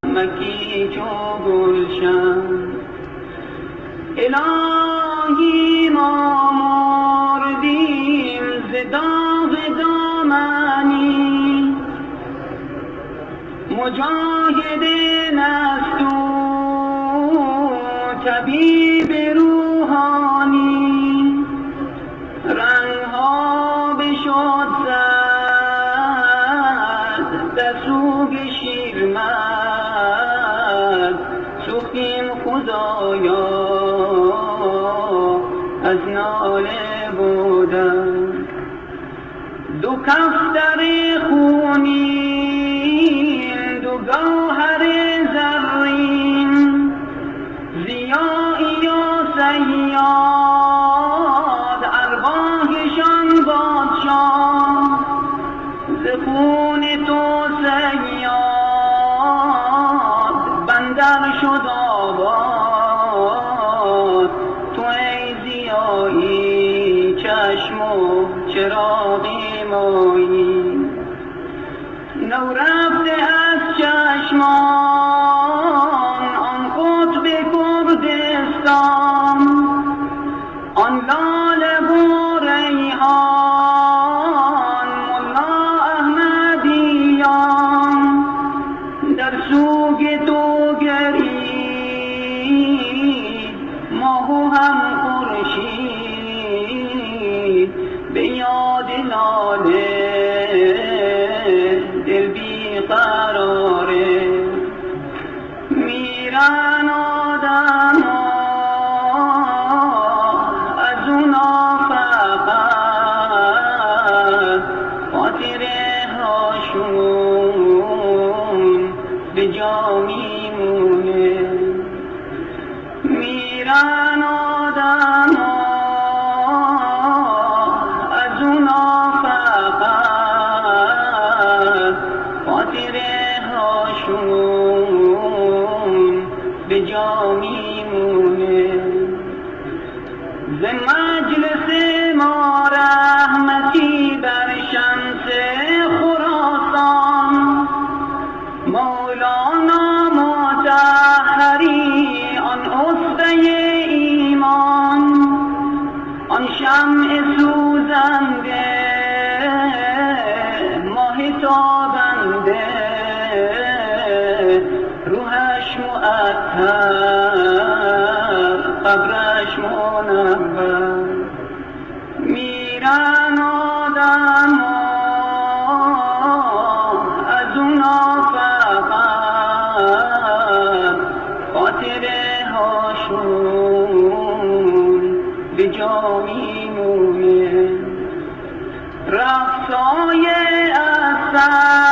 مکی چو گلشن. الهی ما مردیم ز داغ دامنی، مجاهد نست و طبیب روحانی، رنگها بشد زد در سوگ شیرمرد، سوختیم خدایا از ناله بودن. دو کفتر خونین دو گوهر زرین، ضیایی و صیاد ارواحشان بادشاه، ز خون تو صیاد بندر شد آباد. تو ای ضیایی چشم و چراغی مایی، نو رفته از چشمان آن قطب کردستان، آن لاله و ریحان ملا احمدیان، در سوگ تو گرید ماه و هم خورشید، به یاد لاله دل بی قراره. میرن آدم از اونا فقط خاطره هاشون به جا میمونه. میرن آدم از اونا فقط خاطره هاشون به جا میمونه. ز مجلس ما رحمتی بر شمس خراسان، مولانا مطهری آن اسوه ایمان، آن شمع سوزنده ماه تابنده، روحش معطر قبرش منور. میرن آدم از اونا فقط خاطره هاشون به جا میمونه. رقصای اثر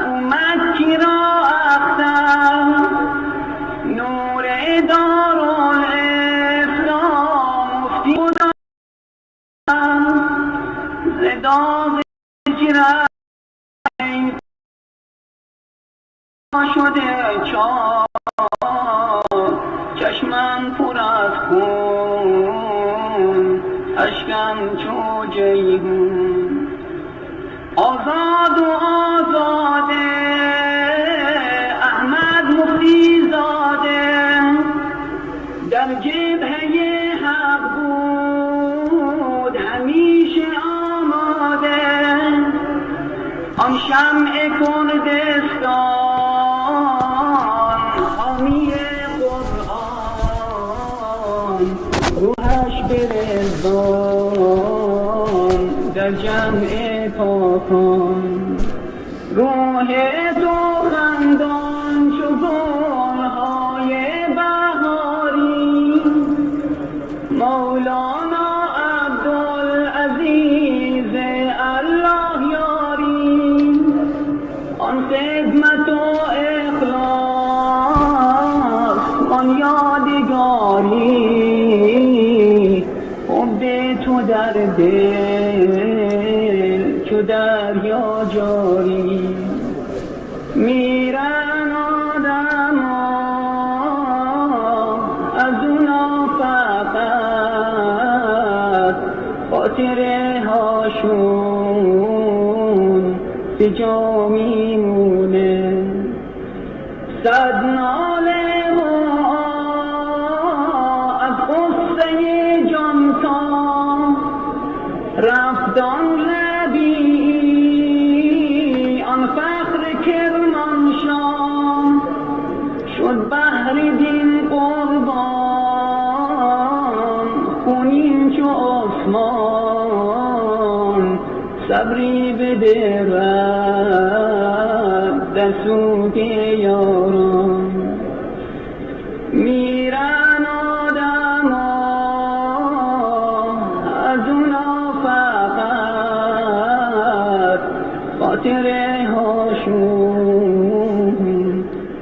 اومد کی را اختر، نور دارالاسلام مفتی خدا ز داغ جرین شده چاک، چشمم پر از خون اشکم چو جیحون. آزاد و آزاده احمد مفتی زاده، در جبهه حق بود همیشه آماده. آن شمع کردستان حامی قرآن، روحش به رضوان در جمع پاکان. روح تو خندان چو گلهای بهاری، مولانا عبدالعزیز الله یاری. آن خدمت و اخلاص آن یادگاری، حب تو در دل چو دریا جاری. میرن آدم از اونا فقط خاطره هاشون به جا میمونه. صد ناله ما از غصه جان تا رفتان لبی آن فخر کرمانشاه شد بحر دین قربان خونین چو عثمان صبری بده رب دسوک یاران میرن آدم از اونا فقط خاطره هاشون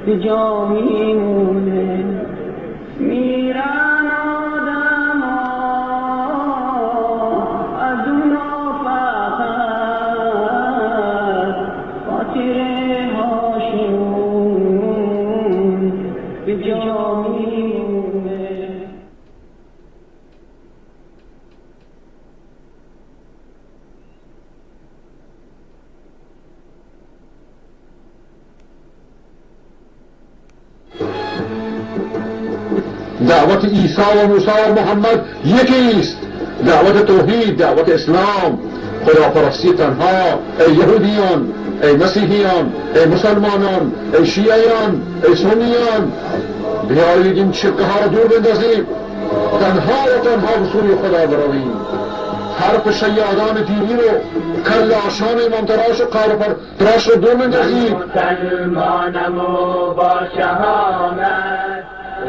به جا میمونه میرن آدم از اونا فقط خاطره هاشون به جا میمونه دعوت عیسی و موسی و محمد یکی است. دعوت توحید، دعوت اسلام، خداپرستی تنها. ای یهودیان، ای مسیحیان، ای مسلمانان، ای شیعیان، ای سنیان، بیایید این شرکه ها را دور بندازیم، تنها و تنها به سوی خدا برویم. حرف شیادان دینی رو، کلاشان امام تراش و قارپر تراش رو دور بندازیم. مسلمانم و با شهامت،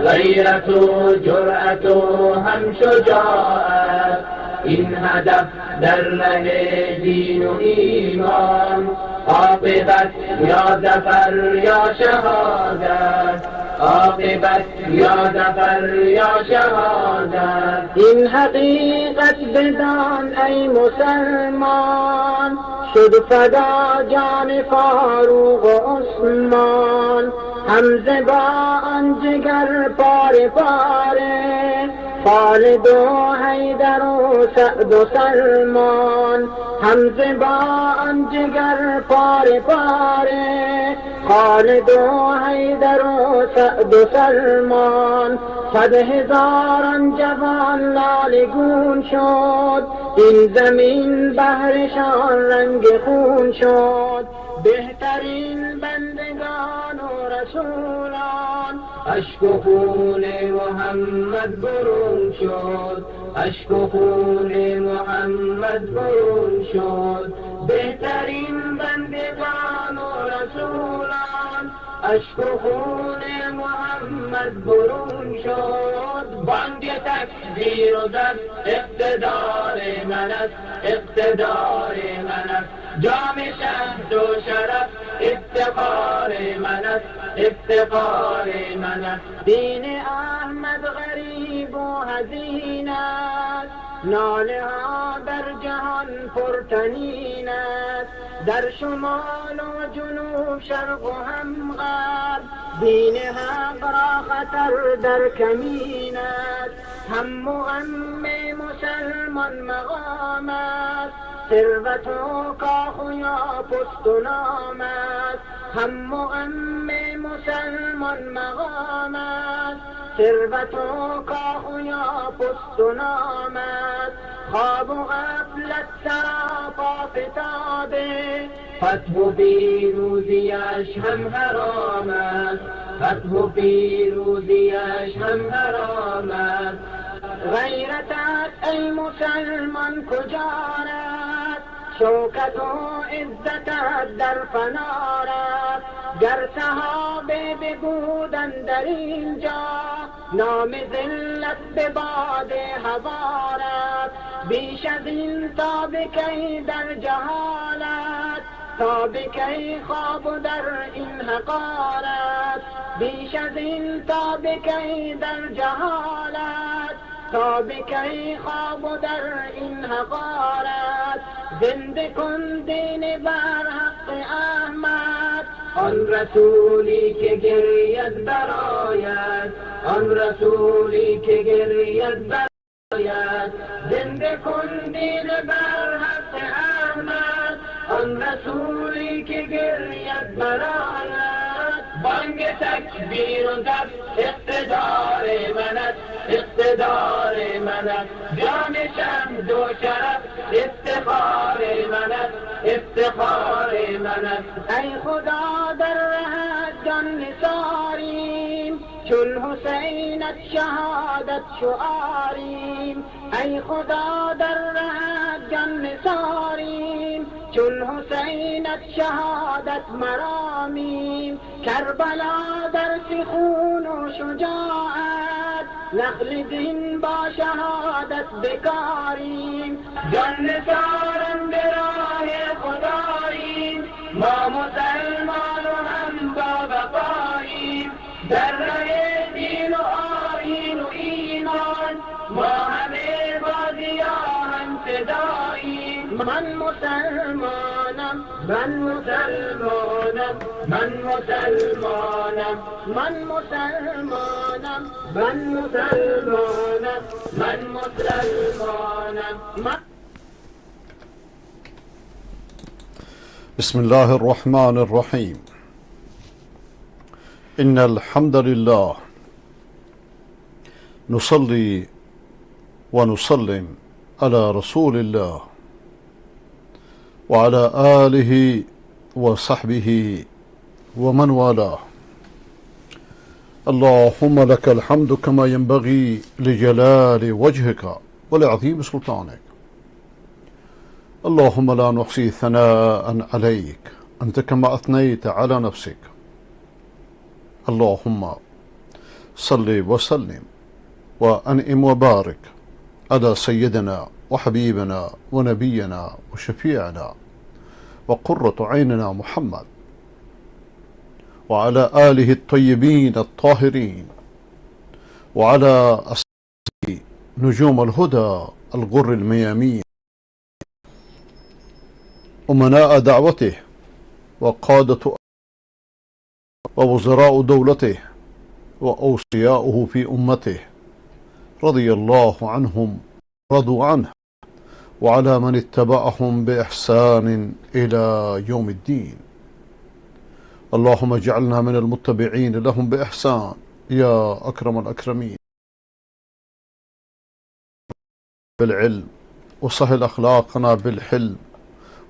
غیرت و جرأت و هم شجاعت، این هدف در ره دین و ایمان، عاقبت یا ظفر یا شهادت، عاقبت یا ظفر یا شهادت. این حقیقت بدان ای مسلمان، شد فدا جان فاروق و عثمان، حمزه با آن جگر پاره پاره، خالد و حیدر و سعد و سلمان، حمزه با آن جگر پاره پاره، خالد و حیدر و سعد و سلمان، 100,000 جوان لالگون شد، این زمین بهرشان رنگ خون شد. بهترین بندگان و رسولان، اشک و خون محمد برون شد، اشک و خون محمد برون شد. بهترین بندگان و رسولان، اشک و خون محمد برون شد. بانگ تکبیر و زد اقتدار من است، اقتدار من است، جام شهد و شرف افتخار من است، افتخار من است. دین احمد غریب و حزین است، ناله ها در جهان پرطنین است، در شمال و جنوب شرق و هم غرب، دین حق را خطر در کمین است. هم و غم مسلمان مقام است، ثروت و کاخ و یا پست و نام است. هم و غم مسلمان مقام است، ثروت و کاخ و یا پست و نام است. خواب و غفلت سراپا فتاده، فتح و پیروزیش هم حرام است، فتح و پیروزیش هم حرام است. غیرتت ای مسلمان کجا رفت، شوکت و عزتت در فنا رفت. گر صحابه ببودن در اینجا، نام ذلت به باد هوا رفت. بیش از این تا به کی در جهالت، تا به کی خواب و در این حقارت. بیش از این تا به کی در جهالت، تا به کی خواب و در این حقارت. زنده کن دین بر حق احمد، آن رسولی که گرید برآید، آن رسولی که گرید برآید. زنده کن دین بر حق احمد، آن رسولی که گرید برآید. بانگ تکبیر و زد اقتدار من است، اقتدار من است. جام شمس و شرف افتخار من است، افتخار من است. ای خدا در رهت جان نثاریم، چون حسینت شهادت شعاریم. ای خدا در رهت جان نثاریم، چون حسینت شهادت مرامیم. کربلا در خون و شجاعت، نخل دین با شهادت بکاریم. جان نثاران به راه خداییم، ما مسلمان و هم با وفاییم. در ره دین و آیین و ایمان، ما همه با ضیا هم فداییم. من مسلمانم، من مسلمانم، من مسلمانم، من مسلمانم، من مسلمانم، من مسلمانم. بسم الله الرحمن الرحيم. إن الحمد لله نصلي ونسلم على رسول الله وعلى آله وصحبه ومن والاه. اللهم لك الحمد كما ينبغي لجلال وجهك ولعظيم سلطانك. اللهم لا نحصي ثناء عليك أنت كما أثنيت على نفسك. اللهم صل وسلم وأنعم وبارك على سيدنا وحبيبنا ونبينا وشفيعنا وقرة عيننا محمد وعلى آله الطيبين الطاهرين وعلى أصحابه نجوم الهدى الغر الميامين أمناء دعوته وقادة ووزراء دولته وأوصياؤه في أمته رضي الله عنهم رضوا عنه وعلى من اتبعهم بإحسان إلى يوم الدين. اللهم اجعلنا من المتبعين لهم بإحسان يا أكرم الأكرمين بالعلم، وسهل أخلاقنا بالحلم،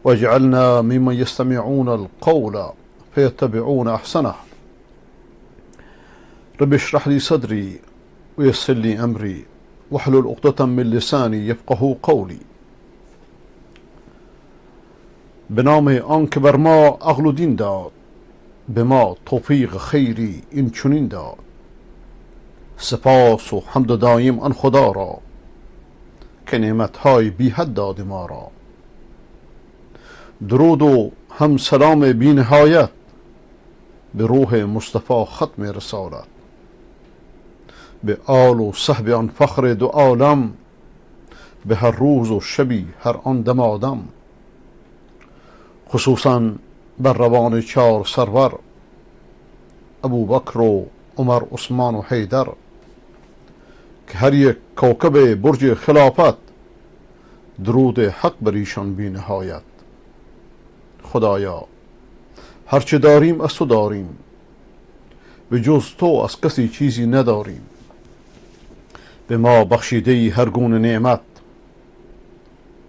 واجعلنا ممن يستمعون القول فيتبعون أحسنه. رب اشرح لي صدري ويسر لي أمري واحلل عقدة من لساني يفقه قولي. به نام آن که بر ما عقل و دین داد، به ما توفیق خیری این چنین داد. سپاس و حمد دایم آن خدا را که نعمتهای بی حد داد ما را. درود و هم سلام بی نهایت به روح مصطفی ختم رسالت، به آل و صحب آن فخر دو عالم، به هر روز و شبی هر آن دم آدم. خصوصا بر روان چار سرور ابو بکر و عمر، عثمان و حیدر، که هر یک کوکب برج خلافت درود حق بر ایشان بی نهایت. خدایا هرچه داریم از تو داریم، به جز تو از کسی چیزی نداریم. به ما بخشیده هر گونه نعمت،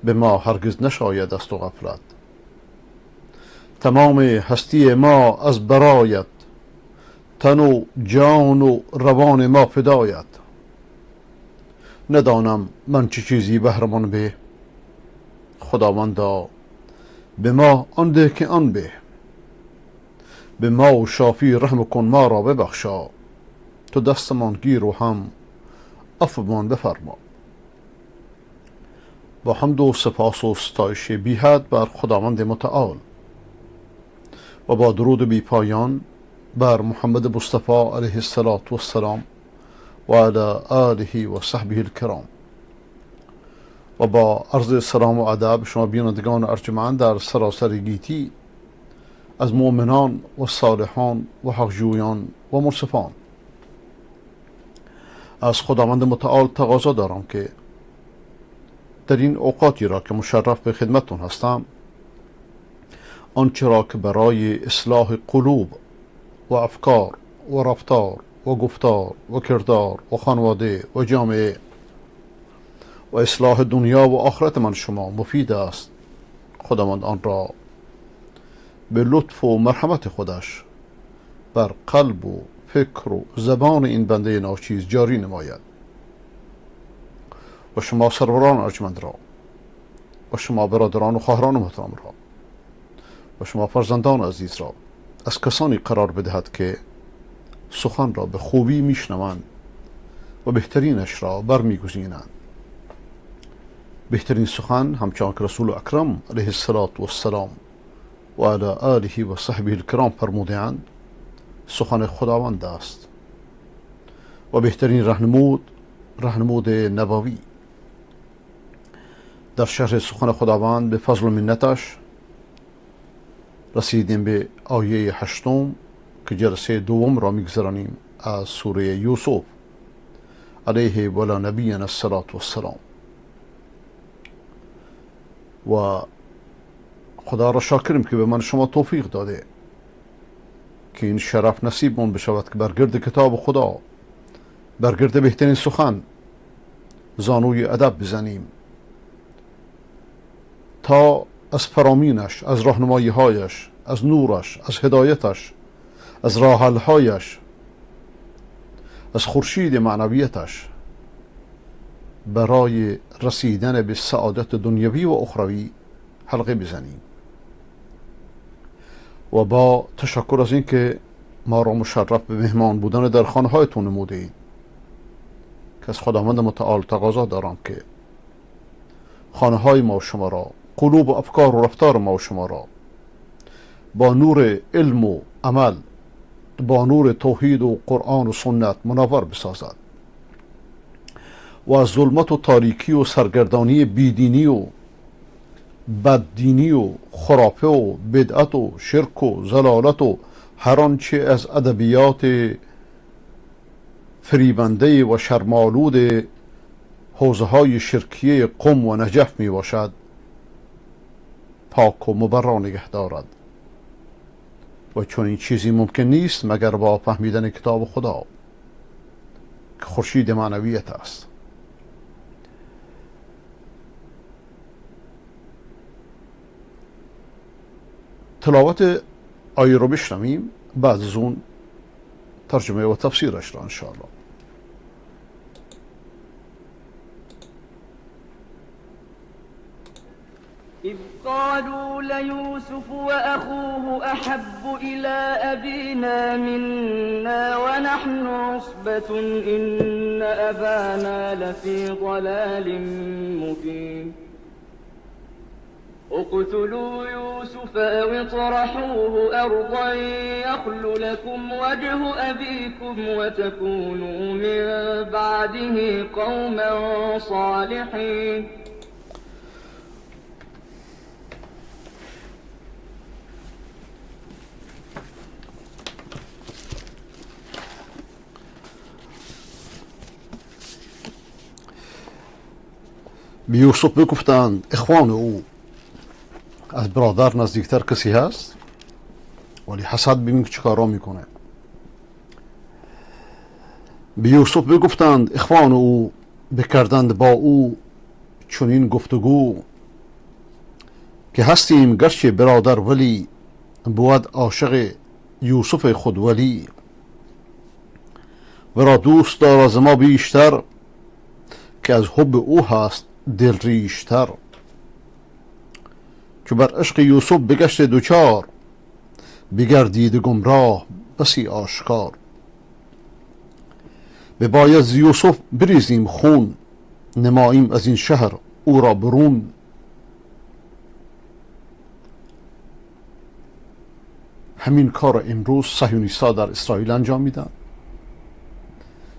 به ما هرگز نشاید از تو غفلت. تمام هستی ما از برایت، تن و جان و روان ما فدایت. ندانم من چه چیزی بهرمان به، خداوندا به ما آن ده که آن به ما و شافی رحم کن ما را ببخشا. تو دستمان گیر و هم عفومان بفرما. با حمد و سپاس و ستایش بی حد بر خداوند متعال و با درود بی پایان بر محمد مصطفی علیه السلام و علی آله و صحبه الکرام، و با عرض سلام و ادب شما بینندگان ارجمند در سراسر گیتی از مؤمنان و صالحان و حقجویان و منصفان. از خداوند متعال تقاضا دارم که در این اوقاتی را که مشرف به خدمتون هستم، آنچه را که برای اصلاح قلوب و افکار و رفتار و گفتار و کردار و خانواده و جامعه و اصلاح دنیا و آخرت من شما مفید است، خداوند آن را به لطف و مرحمت خودش بر قلب و فکر و زبان این بنده ناچیز جاری نماید و شما سروران ارجمند را و شما برادران و خواهران محترم را و شما فرزندان عزیز را از کسانی قرار بدهد که سخن را به خوبی میشنوند و بهترینش را برمیگزینند. بهترین سخن همچنان که رسول اکرم علیه السلام و علی آله و صحبه الکرام فرمودند سخن خداوند است و بهترین رهنمود نبوی. در شرح سخن خداوند به فضل و منتش رسیدیم به آیه 8 که جلسه دوم را میگذرانیم از سوره یوسف علیه ولا نبینا السلام و خدا را شاکریم که به من شما توفیق داده که این شرف نصیبمون بشود که برگرد کتاب خدا، برگرد بهترین سخن زانوی ادب بزنیم تا از فرامینش، از راهنمایی هایش، از نورش، از هدایتش، از راه حل هایش، از خورشید معنویتش برای رسیدن به سعادت دنیوی و اخروی حلقه بزنیم. و با تشکر از این که ما را مشرف به مهمان بودن در خانه هایتون نموده اید که از خداوند متعال تقاضا دارم که خانه های ما و شما را، قلوب و افکار و رفتار ما و شما را با نور علم و عمل، با نور توحید و قرآن و سنت منور بسازد و از ظلمت و تاریکی و سرگردانی بیدینی و بددینی و خرافه و بدعت و شرک و ضلالت و هر آنچه از ادبیات فریبنده و شرمالود حوزه های شرکیه قم و نجف می باشد پاک و مبرا نگه دارد. و چون این چیزی ممکن نیست مگر با فهمیدن کتاب خدا که خورشید معنویت است. تلاوت آیه رو بشنویم، بعد از اون ترجمه و تفسیرش را انشاءالله. إذ قالوا ليوسف وأخوه أحب إلى أبينا منا ونحن عصبة إن أبانا لفي ضلال مبين اقتلوا يوسف أو اطرحوه أرضا يخل لكم وجه أبيكم وتكونوا من بعده قوما صالحين. به یوسف بگفتند اخوان او، از برادر نزدیکتر کسی هست؟ ولی حسد ببین که چیکارا میکنه. به یوسف بگفتند اخوان او، بکردند با او چنین گفتگو که هستیم گرچه برادر ولی بود عاشق یوسف خود ولی ورا دوست دار از ما بیشتر که از حب او هست دل ریشتر. که بر عشق یوسف بگشت دوچار بگردید گمراه بسی آشکار. بباید ز یوسف بریزیم خون نماییم از این شهر او را برون. همین کار امروز صهیونیست‌ها در اسرائیل انجام میدن.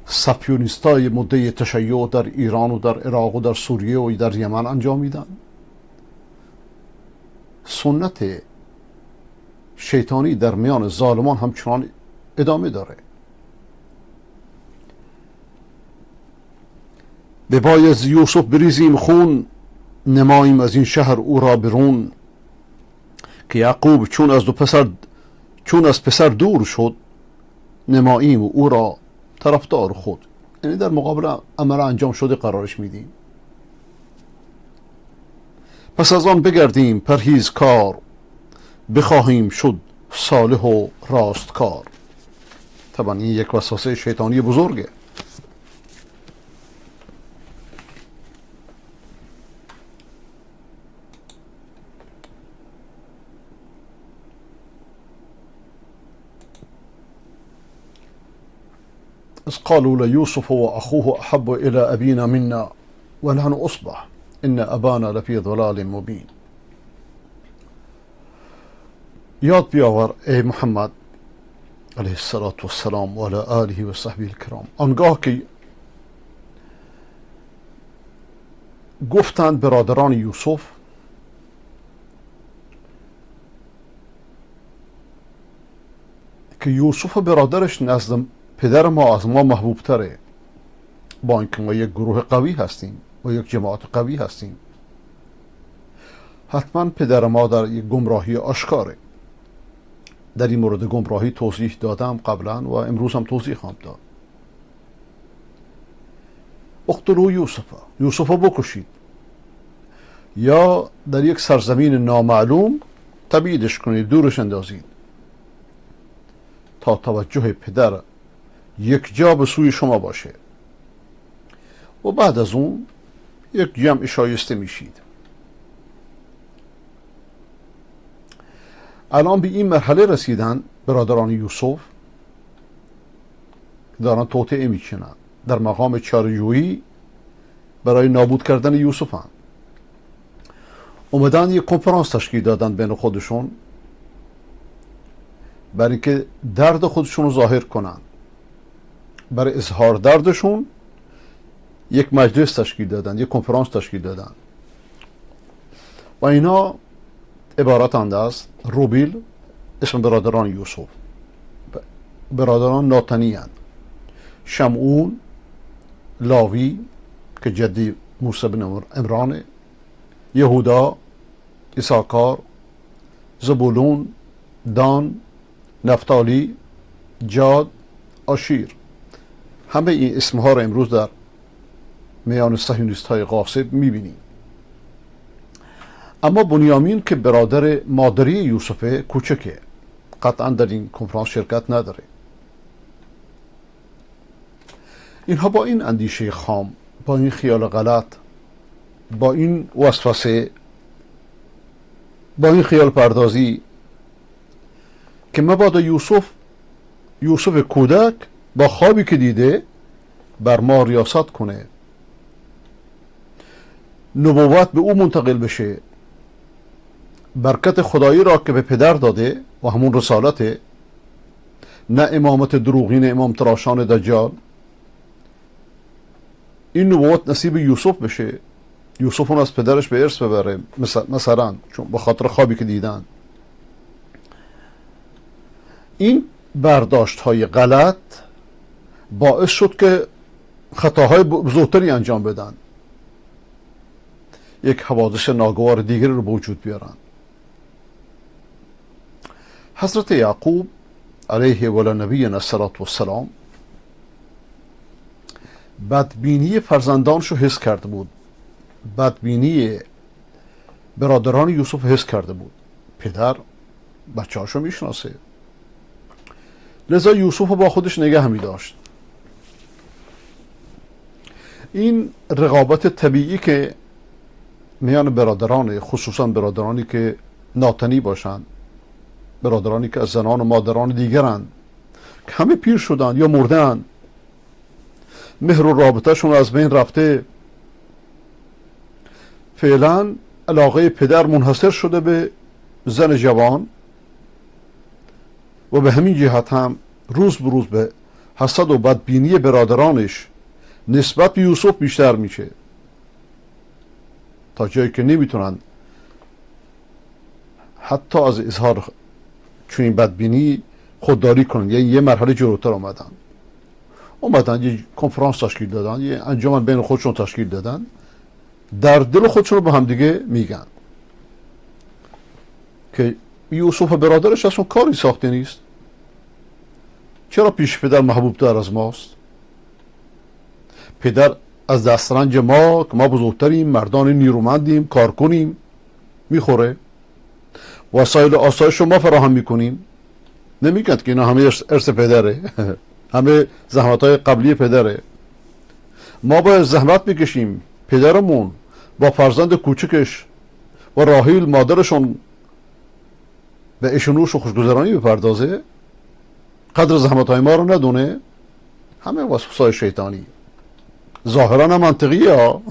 صهیونیست‌های مدعی تشیع در ایران و در عراق و در سوریه و در یمن انجام میدن. سنت شیطانی در میان ظالمان همچنان ادامه داره. بباید ز یوسف بریزیم خون نماییم از این شهر او را برون. که یعقوب چون از پسر دور شد نماییم و او را طرفدار خود، یعنی در مقابل عمل انجام شده قرارش میدیم. پس از آن بگردیم پرهیزکار، بخواهیم شد صالح و راستکار. طبعا این یک وسوسه شیطانی بزرگه. إذ قالوا ليوسف وأخوه أحب إلى أبينا منا ونحن أصبح إن أبانا لفي ضلال مبين. یاد بیاور ای محمد علیه الصلاة والسلام و علی آله و صحبه الکرام، آنگاه که گفتند برادران یوسف که یوسف برادرش نزد پدر ما از ما محبوب تره، با اینکه ما یک گروه قوی هستیم و یک جماعت قوی هستیم. حتما پدر ما در یک گمراهی آشکاره. در این مورد گمراهی توضیح دادم قبلا و امروز هم توضیح خواهم داد. اقتلوا یوسف بکشید، یا در یک سرزمین نامعلوم تبعیدش کنید، دورش اندازید تا توجه پدر یک جا به سوی شما باشه و بعد از اون یک جمع شایسته میشید. الان به این مرحله رسیدن برادران یوسف دارن توطئه میکنن، در مقام چاره‌جویی برای نابود کردن یوسف هم. اومدن یک کنفرانس تشکیل دادن بین خودشون برای که درد خودشون رو ظاهر کنن. برای اظهار دردشون یک مجلس تشکیل دادن، یک کنفرانس تشکیل دادن و اینا عبارتند از روبیل، اسم برادران یوسف، برادران ناتنی هستند، شمعون، لاوی که جدی موسی بن عمران، یهودا، اساکار، زبولون، دان، نفتالی، جاد، آشیر. همه این اسمها را امروز در میان صهیونیست های غاصب میبینیم. اما بنیامین که برادر مادری یوسف کوچکه، قطعا در این کنفرانس شرکت نداره. اینها با این اندیشه خام، با این خیال غلط، با این وسوسه، با این خیال پردازی که مبادا یوسف کودک با خوابی که دیده بر ما ریاست کنه، نبوت به او منتقل بشه، برکت خدایی را که به پدر داده و همون رسالته، نه امامت دروغین امام تراشان دجال، این نبوت نصیب یوسف بشه، یوسف اون از پدرش به ارث ببره، مثلا چون به خاطر خوابی که دیدن. این برداشت های غلط باعث شد که خطاهای بزرگتری انجام بدن، یک حوادث ناگوار دیگری رو به وجود بیارن. حضرت یعقوب علیه و نبینا الصلاة والسلام بدبینی فرزندانشو حس کرده بود، بدبینی برادران یوسف حس کرده بود. پدر بچه هاشو میشناسه، لذا یوسف با خودش نگه می داشت. این رقابت طبیعی که میان برادران، خصوصا برادرانی که ناتنی باشند، برادرانی که از زنان و مادران دیگرند که همه پیر شدن یا مردن، مهر و رابطهشون از بین رفته، فعلا علاقه پدر منحصر شده به زن جوان و به همین جهت هم روز به روز به حسد و بدبینی برادرانش نسبت به یوسف بیشتر میشه، تا جایی که نمیتونن حتی از اظهار چون این بدبینی خودداری کنن، یعنی یه مرحله جلوتر اومدن یه کنفرانس تشکیل دادن، یه انجمن بین خودشون تشکیل دادن، در دل خودشون رو به هم دیگه میگن که یوسف برادرش اصلا کاری ساخته نیست، چرا پیش پدر محبوب تر از ماست؟ پدر از دسترنج ما که ما بزرگتریم، مردان نیرومندیم، کار کنیم میخوره. وسایل آسایش رو ما فراهم میکنیم. نمیگند که اینا همه ارث پدره همه زحمت های قبلی پدره. ما باید زحمت بکشیم. پدرمون با فرزند کوچکش و راحیل مادرشون به اشنوش و خوشگذرانی بپردازه، قدر زحمت های ما رو ندونه. همه وسوسای شیطانی ظاهرا هم منطقیه ها.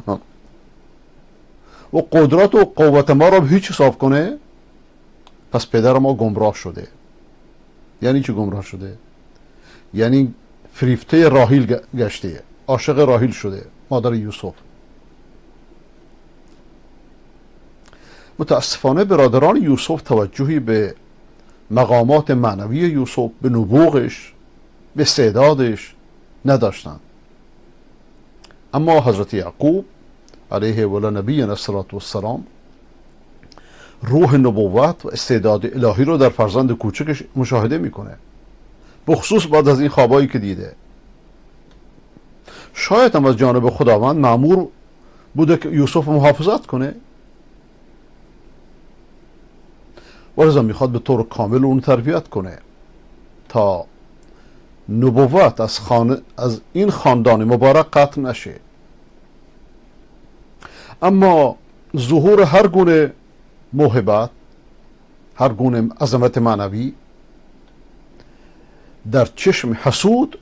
و قدرت و قوت ما رو هیچ حساب کنه. پس پدر ما گمراه شده. یعنی چی گمراه شده؟ یعنی فریفته راحیل گشته، عاشق راحیل شده، مادر یوسف. متاسفانه برادران یوسف توجهی به مقامات معنوی یوسف، به نبوغش، به استعدادش نداشتند. اما حضرت یعقوب علیه و نبینا السلام روح نبوت و استعداد الهی رو در فرزند کوچکش مشاهده میکنه، بخصوص بعد از این خوابایی که دیده. شاید هم از جانب خداوند مأمور بوده که یوسف محافظت کنه، ولذا میخواد به طور کامل اون تربیت کنه تا نبوت از این خاندان مبارک قطع نشه. اما ظهور هر گونه موهبت، هر گونه عظمت معنوی در چشم حسود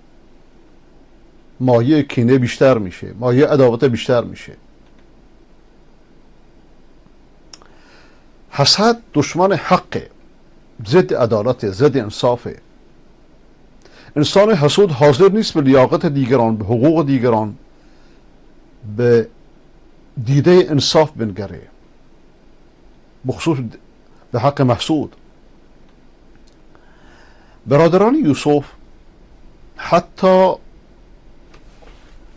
مایه کینه بیشتر میشه، مایه عداوت بیشتر میشه. حسد دشمن حقه، ضد عدالت، ضد انصافه. انسان حسود حاضر نیست به لیاقت دیگران، به حقوق دیگران، به دیده انصاف بنگره، بخصوص به حق محسود. برادران یوسف حتی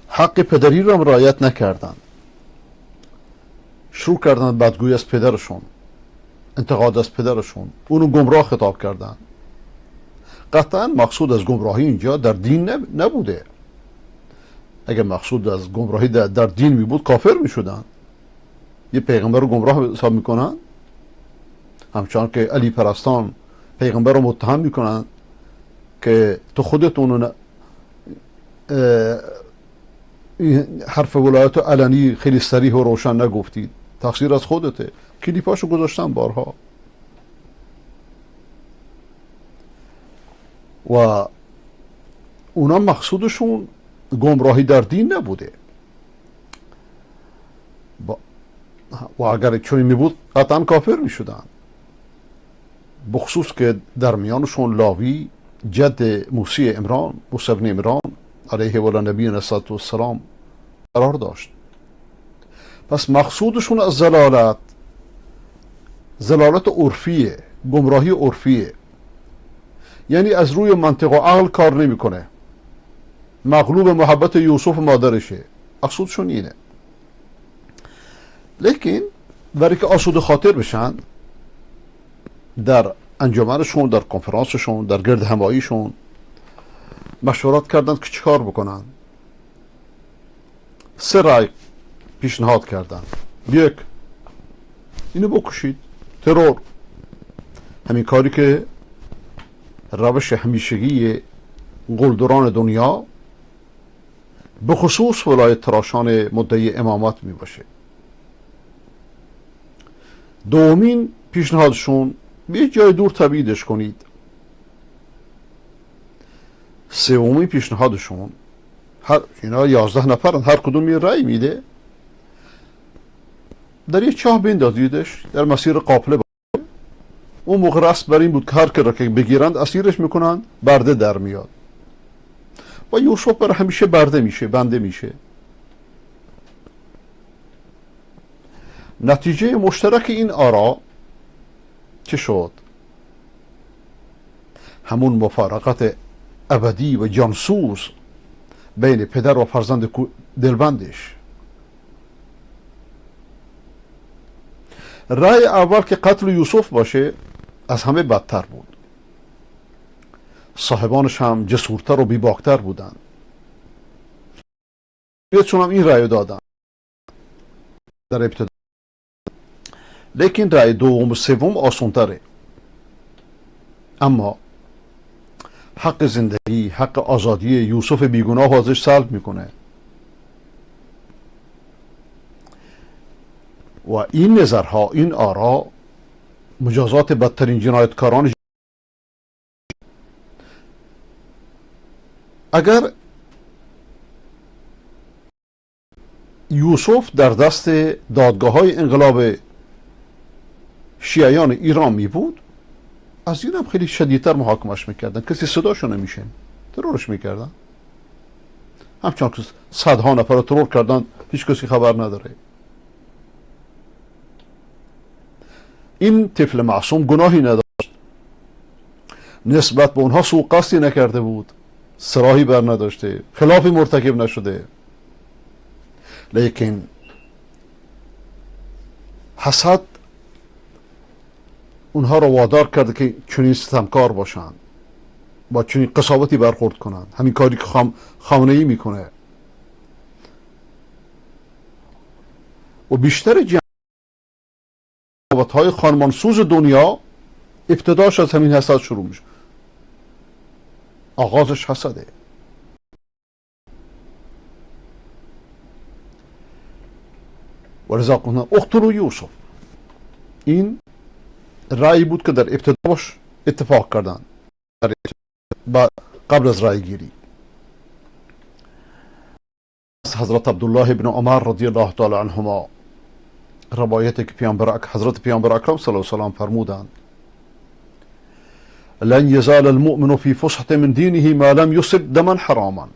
حق پدری را رعایت نکردند. شروع کردند بدگویی از پدرشون، انتقاد از پدرشون، اونو گمراه خطاب کردند. قطعا مقصود از گمراهی اینجا در دین نبوده. اگر مقصود از گمراهی در دین می بود کافر می شدن. یه پیغمبر رو گمراه حساب می کنن، همچنان که علی پرستان پیغمبر رو متهم می کنن که تو خودت اونو حرف ولایت علنی خیلی صریح و روشن نگفتید، تقصیر از خودته. کلیپاشو گذاشتن بارها. و اونا مقصودشون گمراهی در دین نبوده. و اگر چنین می بود قطعا کافر می شدن، بخصوص که در میانشون لاوی جد موسی عمران، موسی بن عمران علیه و نبینا السلام قرار داشت. پس مقصودشون از زلالت عرفیه، گمراهی عرفیه. یعنی از روی منطق و عقل کار نمیکنه، مغلوب محبت یوسف مادرشه. مقصودشون اینه. لیکن برای که آسوده خاطر بشن، در انجمنشون، در کنفرانسشون، در گرد هماییشون مشورت کردند که چیکار بکنن. 3 رای پیشنهاد کردن. 1 اینو بکشید، ترور، همین کاری که روش همیشگی قلدران دنیا به خصوص ولایت تراشان مدعی امامت می باشه. 2 پیشنهادشون به یک جای دور تبعیدش کنید. 3 پیشنهادشون، اینا 11 نفرن، هر کدوم یه رأی میده، در یک چاه بندازیدش، در مسیر قافله باشه. اون موقع رسم بر این بود که هر که را که بگیرند اسیرش میکنن، برده در میاد و یوسف بر همیشه برده میشه، بنده میشه. نتیجه مشترک این آرا چه شد؟ همون مفارقت ابدی و جانسوز بین پدر و فرزند دلبندش. رأی اول که قتل یوسف باشه از همه بدتر بود. صاحبانش هم جسورتر و بیباکتر بودن، چون هم این رأی دادن در ابتدا. لیکن رأی دوم و سوم آسان‌تره. اما حق زندگی، حق آزادی یوسف بیگناه ازش سلب میکنه و این نظرها، این آرا مجازات بدترین جنایتکاران. اگر یوسف در دست دادگاه های انقلاب شیعیان ایران می بود، از این هم خیلی شدیدتر محاکمش میکردن، کسی صداشو نمیشه، ترورش میکردن. همچنان که صدها نفر رو ترور کردن، هیچ کسی خبر نداره. این طفل معصوم گناهی نداشت، نسبت به اونها سوء قصدی نکرده بود، سراحی بر نداشته، خلافی مرتکب نشده، لیکن حسد اونها رو وادار کرده که چنین ستمکار باشن، با چنین قساوتی برخورد کنند. همین کاری که خامنه‌ای میکنه. و بیشتر جنایت‌های خانمانسوز دنیا ابتداش از همین حسد شروع میشه. آغازش حسده. ولذا قلنا اقتلوا یوسف. این رأی بود که در ابتدا باش اتفاق کردن، قبل از رأی گیری. حضرت عبدالله ابن عمر رضی الله تعالی عنهما روایتی که حضرت پیامبر اکرم صلی الله علیه و سلم فرمودند: لن يزال المؤمن في فسحة من دينه ما لم يصب دما حراما.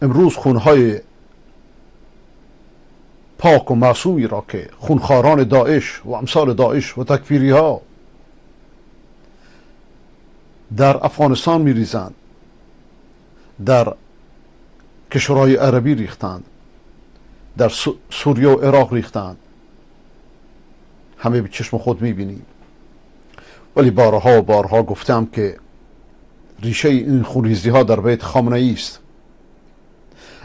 امروز خونهای پاک و معصومی را که خونخواران داعش و امثال داعش و تکفیری ها در افغانستان می ریزند، در کشورهای عربی ریختند، در سوریه و عراق ریختند، همه به چشم خود می بینیم. ولی بارها و بارها گفتم که ریشه این خونریزی ها در بیت خامنه ای است.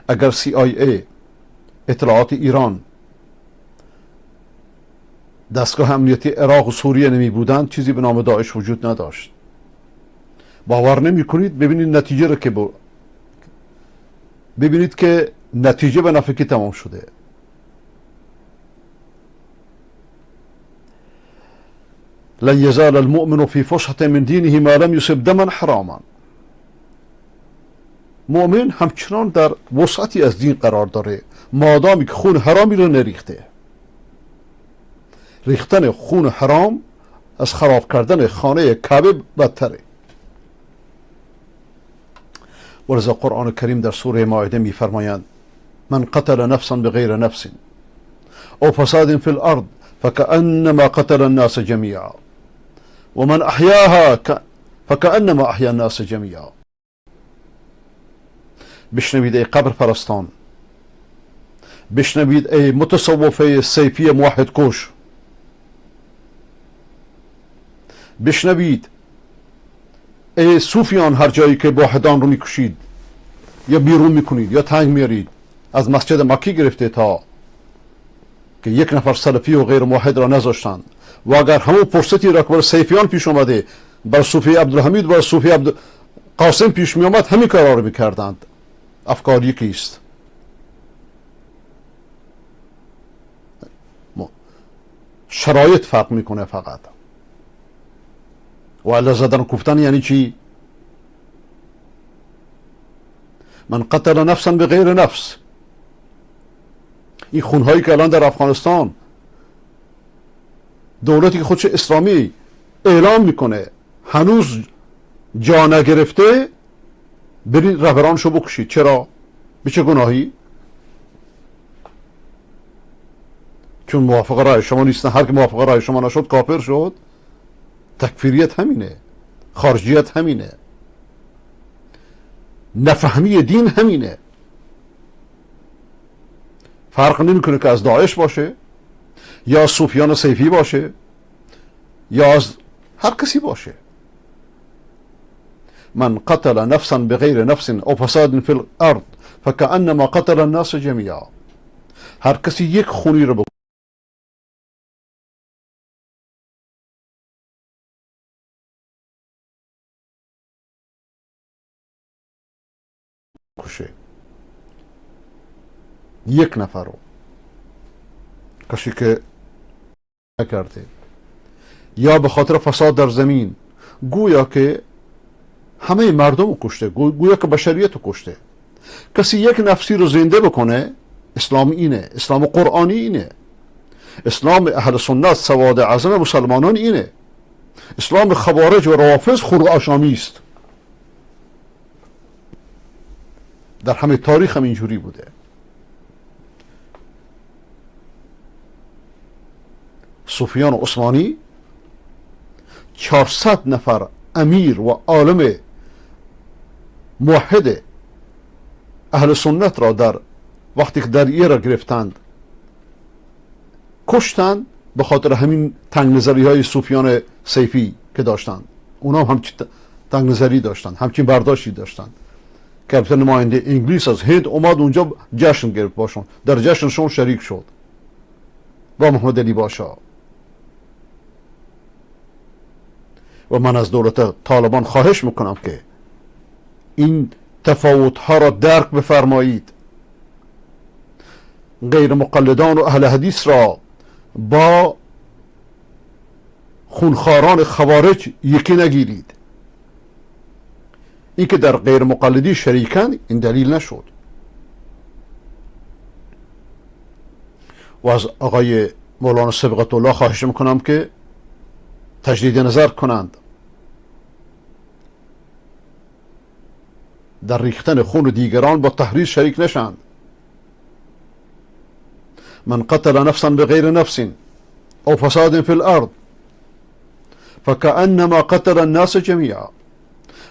اگر CIA، اطلاعات ایران، دستگاه امنیتی عراق و سوریه نمی بودند، چیزی به نام داعش وجود نداشت. باور نمی کنید؟ ببینید نتیجه رو که ببینید که نتیجه به نفع کی تمام شده. لن يزال المؤمن في فسحة من دينه ما لم يصب دما حراما. مؤمن همچنان در وسعتی از دین قرار داره مادامی که خون حرامی رو نریخته. ریختن خون حرام از خراب کردن خانه کعبه بدتره. ولذا قرآن کریم در سوره مائده می فرمایند: من قتل نفسا بغیر نفس او فساد فی الارض فكأنما قتل الناس جميعا ومن احیاها فكأنما احیا الناس جميعا. بشنوید ای قبر پرستان، بشنوید ای متصوفه سیفی موحد کش، بشنوید ای صوفیان هر جایی که واحدان رو میکشید یا بیرون میکنید یا تنگ میارید، از مسجد مکی گرفته تا که یک نفر سلفی و غیر موحد را نذاشتند. و اگر همون فرصتی را که برای سیفیان پیش اومده برای صوفی عبدالحمید و صوفی قاسم پیش می آمد، همین کارا رو میکردند. افکار یکی است. شرایط فرق میکنه فقط. و علا زدن گفتن یعنی چی؟ من قتل نفسا بغیر نفس. این خونهایی که الان در افغانستان دولتی که خودش اسلامی اعلام میکنه هنوز جا نگرفته، برید رهبرانشو بکشید. چرا؟ به چه گناهی؟ چون موافق رأی شما نیستن. هر که موافق رأی شما نشد کافر شد. تکفیریت همینه، خارجیت همینه، نفهمی دین همینه. فرق نمیکنه که از داعش باشه یا صوفیان سیفی باشه یا از هر کسی باشه. من قتل نفسا بغير نفس او فساد فی الارض فکأنما قتل الناس جمیعا. هر کسی یک خونی رو بکشه، یک نفر رو، کسی که نکرده، یا به خاطر فساد در زمین، گویا که همه مردم رو کشته، گویا که بشریت رو کشته. کسی یک نفسی رو زنده بکنه، اسلام اینه، اسلام قرآنی اینه، اسلام اهل سنت سواد اعظم مسلمانان اینه. اسلام خوارج و روافض خلق آشامی است. در همه تاریخ هم اینجوری بوده. سفیان عثمانی 400 نفر امیر و عالم موحد اهل سنت را در وقتی که در ایران گرفتند کشتند به خاطر همین تنگ نظری های صوفیان سیفی که داشتند. اونا هم همچین تنگ نظری داشتند، همچین برداشتی داشتند که البته نماینده انگلیس از هند اومد اونجا جشن گرفت باشون، در جشنشون شریک شد با محمد علی پاشا. و من از دولت طالبان خواهش میکنم که این تفاوت ها را درک بفرمایید. غیر مقلدان و اهل حدیث را با خونخواران خوارج یکی نگیرید. این که در غیر مقلدی شریکن این دلیل نشد. و از آقای مولانا صبغت الله خواهش میکنم که تجدید نظر کنند، در ریختن خون دیگران با تحریض شریک نشند. من قتل نفسا بغیر نفس او فساد فی الارض فکأنما قتل الناس جمیعا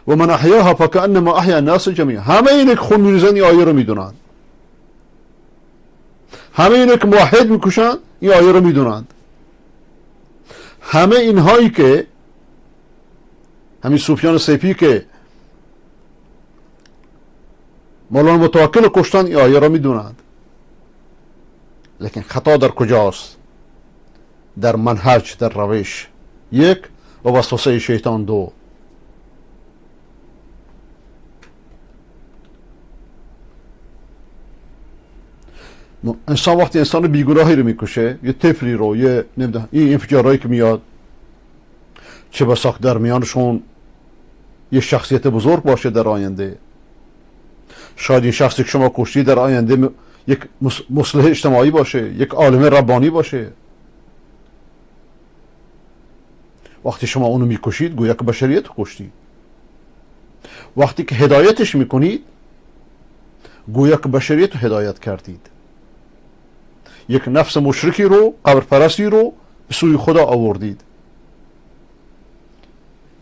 و من احیاها فکأنما احیا الناس جمیعا. همه اینه که خون میریزن این آیه رو میدونند، همه اینه که موحد میکشن این آیه رو میدونند، همه اینهایی که همین صوفیان سیفی که مولانا متوکل کشتن این آیه را میدونند. لیکن خطا در کجاست؟ در منهج، در روش یک و وسوسه شیطان دو. انسان وقتی انسان بیگناهی رو میکشه، یه طفلی رو، یه نمیدونم این انفجارهایی که میاد، چه بسا در میانشون یه شخصیت بزرگ باشه در آینده، شاید این شخصی که شما کشتی در آینده یک مصلح اجتماعی باشه، یک عالم ربانی باشه. وقتی شما اونو میکشید گویا که بشریت رو کشتید. وقتی که هدایتش میکنید گویا که بشریت رو هدایت کردید. یک نفس مشرکی رو، قبرپرستی رو به سوی خدا آوردید.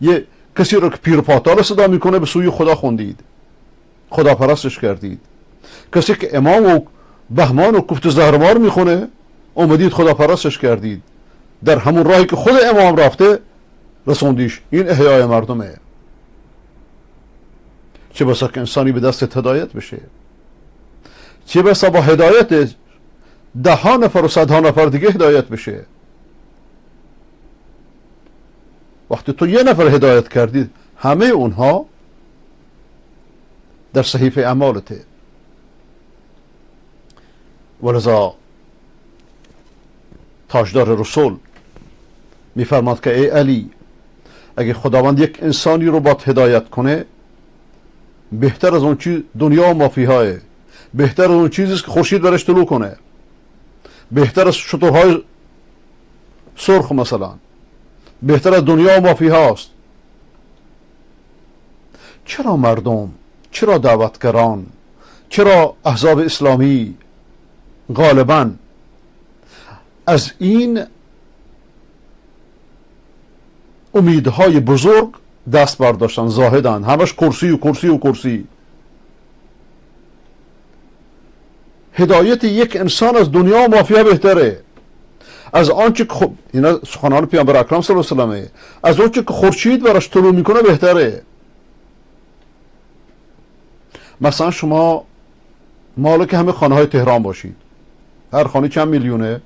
یه کسی رو که پیر پاتال صدا میکنه به سوی خدا خوندید، خدا پرستش کردید. کسی که امام و بهمان و کوفت زهرمار میخونه اومدید خدا پرستش کردید، در همون راهی که خود امام رفته رسوندیش. این احیای مردمه. چه بسا که انسانی به دست هدایت بشه، چه بسا با هدایت 10 نفر و 100 نفر دیگه هدایت بشه. وقتی تو یه نفر هدایت کردید همه اونها در صحیفه اعمالته. ولذا تاجدار رسول میفرماد که ای علی، اگه خداوند یک انسانی رو باید هدایت کنه بهتر از اون چیز دنیا و مافیهاه، بهتر از اون چیزیست که خورشید برش طلوع کنه، بهتر از شترهای سرخ مثلا، بهتر از دنیا و مافیهاست. چرا مردم، چرا دعوتگران، چرا احزاب اسلامی غالبا از این امیدهای بزرگ دست برداشتن؟ زاهدن، همش کرسی و کرسی و کرسی. هدایت یک انسان از دنیا و مافیا بهتره از آنچه که اینا سخنان پیامبر اکرم صلی الله علیه و سلم، از آنچه که خورشید برش طلوع میکنه بهتره. مثلا شما مالک همه خانه های تهران باشید، هر خانه چند میلیونه،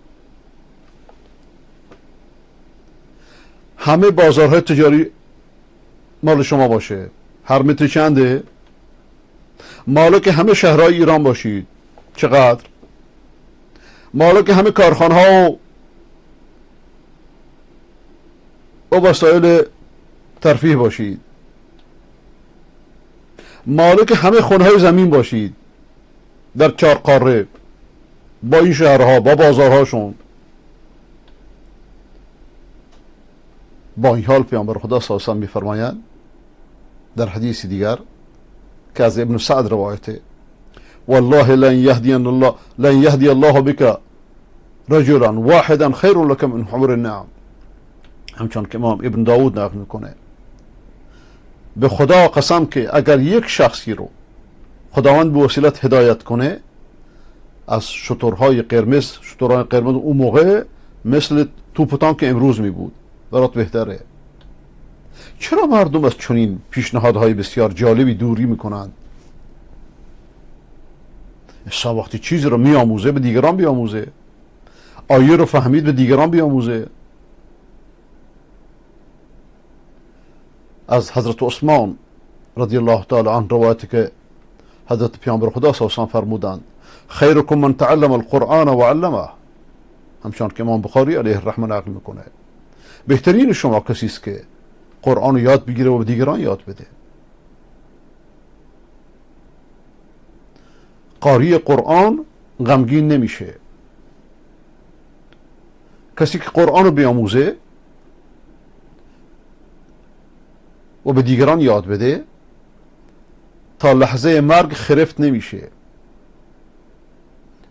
همه بازارهای تجاری مال شما باشه، هر متر چنده، مالک همه شهرهای ایران باشید، چقدر، مالک همه کارخانه ها و وسایل ترفیه باشید، مالک همه خونه های زمین باشید در 4 قاره با این شهرها با بازارهاشون. با این حال پیامبر خدا صلی الله علیه و آله میفرمایند در حدیث دیگر که از ابن سعد روایته: والله لن يهدي الله بك رجلا واحدا خير لك من حمر النعم. همچون که امام ابن داود نقل میکنه، به خدا قسم که اگر یک شخصی رو خداوند به وسیلت هدایت کنه، از شترهای قرمز اون موقع مثل توپ و تانک امروز می بود، برات بهتره. چرا مردم از چنین پیشنهادهای بسیار جالبی دوری میکنند؟ انسان وقتی چیزی رو میآموزه به دیگران بیاموزه، آیه رو فهمید به دیگران بیاموزه. از حضرت عثمان رضی الله تعالی عنه روایت که حضرت پیامبر خدا صلی الله علیه و آله فرمودند: خیرکم من تعلم القرآن و علمه. همچنان که امام بخاری علیه الرحمه نقل میکنه، بهترین شما کسی است که قرآن رو یاد بگیره و به دیگران یاد بده. قاری قرآن غمگین نمیشه. کسی که قرآن رو بیاموزه و به دیگران یاد بده تا لحظه مرگ خرفت نمیشه.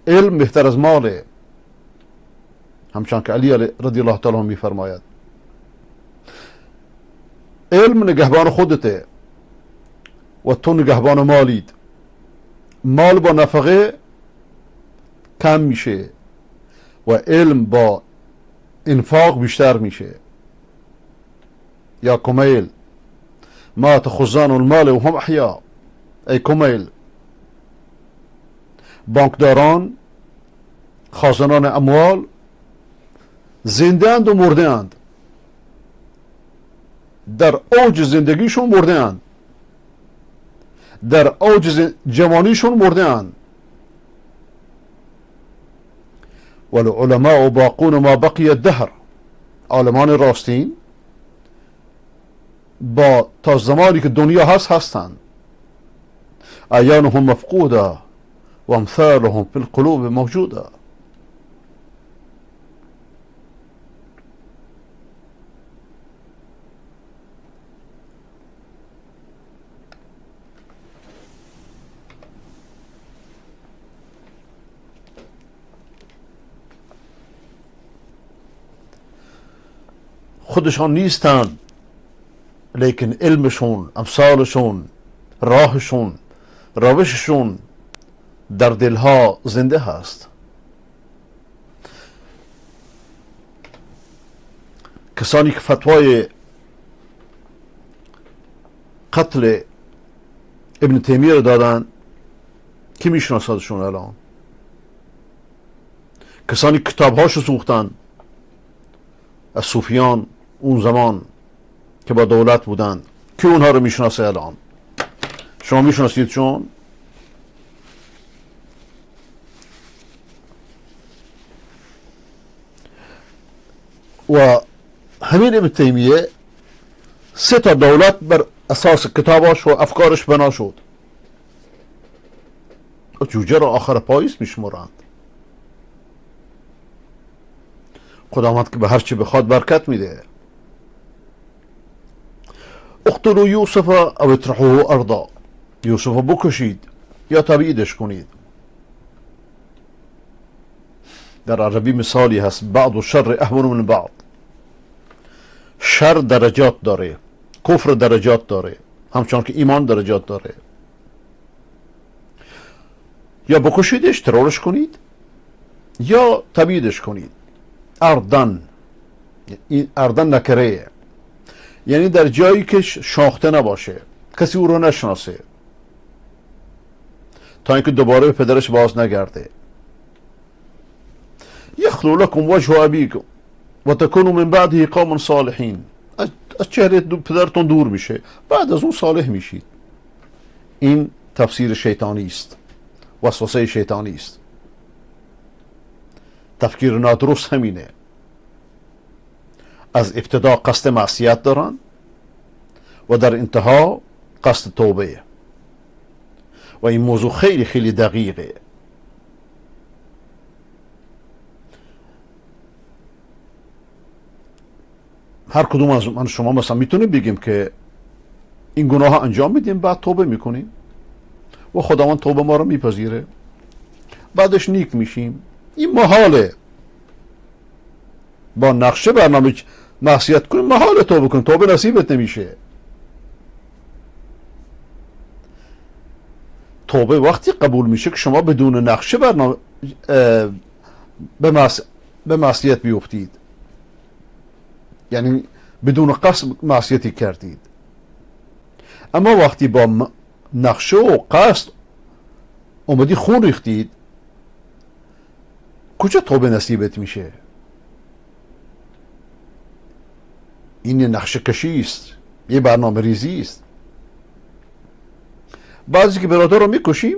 علم بهتر از ماله، همچنان که علی رضی الله تعالی عنه میفرماید: علم نگهبان خودته و تو نگهبان مالید. مال با نفقه کم میشه و علم با انفاق بیشتر میشه. یا کمیل ما تخزان المال و هم احیا. ای کمیل، بانکداران خازنان اموال زنده اند و مرده اند، در اوج زندگیشون مرده اند، در اوج جوانیشون مرده اند. والعلماء باقون ما بقی الدهر. عالمان راستین با تا زمانی که دنیا هستند. اعیانهم مفقوده و امثالهم فی القلوب موجوده. خودشان نیستند، لیکن علمشون، امثالشون، راهشون، روششون در دلها زنده هست. کسانی که فتوای قتل ابن تیمیه رو دادن، کی میشناسدشون الان؟ کسانی که کتابهاشو سوختن از صوفیان اون زمان که با دولت بودن، کی اونها رو میشناسه الان؟ شما میشناسید چون؟ و همین ابن تیمیه 3 دولت بر اساس کتاباش و افکارش بنا شد. جوجه را آخر پاییز میشمرند. خداوند که به هر چی بخواد برکت میده. اقتلوا یوسف او اطرحوه ارضا. یوسف بکشید یا تبعیدش کنید. در عربی مثالی هست: بعض الشر اهون من بعض. شر درجات داره، کفر درجات داره، همچنان که ایمان درجات داره. یا بکشیدش، ترورش کنید، یا تبعیدش کنید. اردن، این اردن نکره، یعنی در جایی که شاخته نباشه، کسی او رو نشناسه. تا اینکه دوباره به پدرش باز نگرده. یخلو لکم وجه ابیکم و تکونوا من بعده قوما صالحین، از چهره پدرتون دور میشه، بعد از اون صالح میشید. این تفسیر شیطانی است، وسوسه شیطانی است. تفکیر نادرست همینه. از ابتدا قصد معصیت دارن و در انتها قصد توبه، و این موضوع خیلی خیلی دقیقه. هر کدوم از من شما مثلا میتونیم بگیم که این گناه ها انجام میدیم، بعد توبه میکنیم و خداوند توبه ما رو میپذیره، بعدش نیک میشیم. این محاله. با نقشه برنامه معصیت کنیم محاله توبه کنیم، توبه نصیبت نمیشه. توبه وقتی قبول میشه که شما بدون نقشه برنامه به معصیت بیفتید، یعنی بدون قصد معصیتی کردید. اما وقتی با نقشه و قصد اومدی خون ریختید، کجا توبه نصیبت میشه؟ این نقشه کشی است، یه برنامه ریزی است. بعضی که برادر رو میکشیم،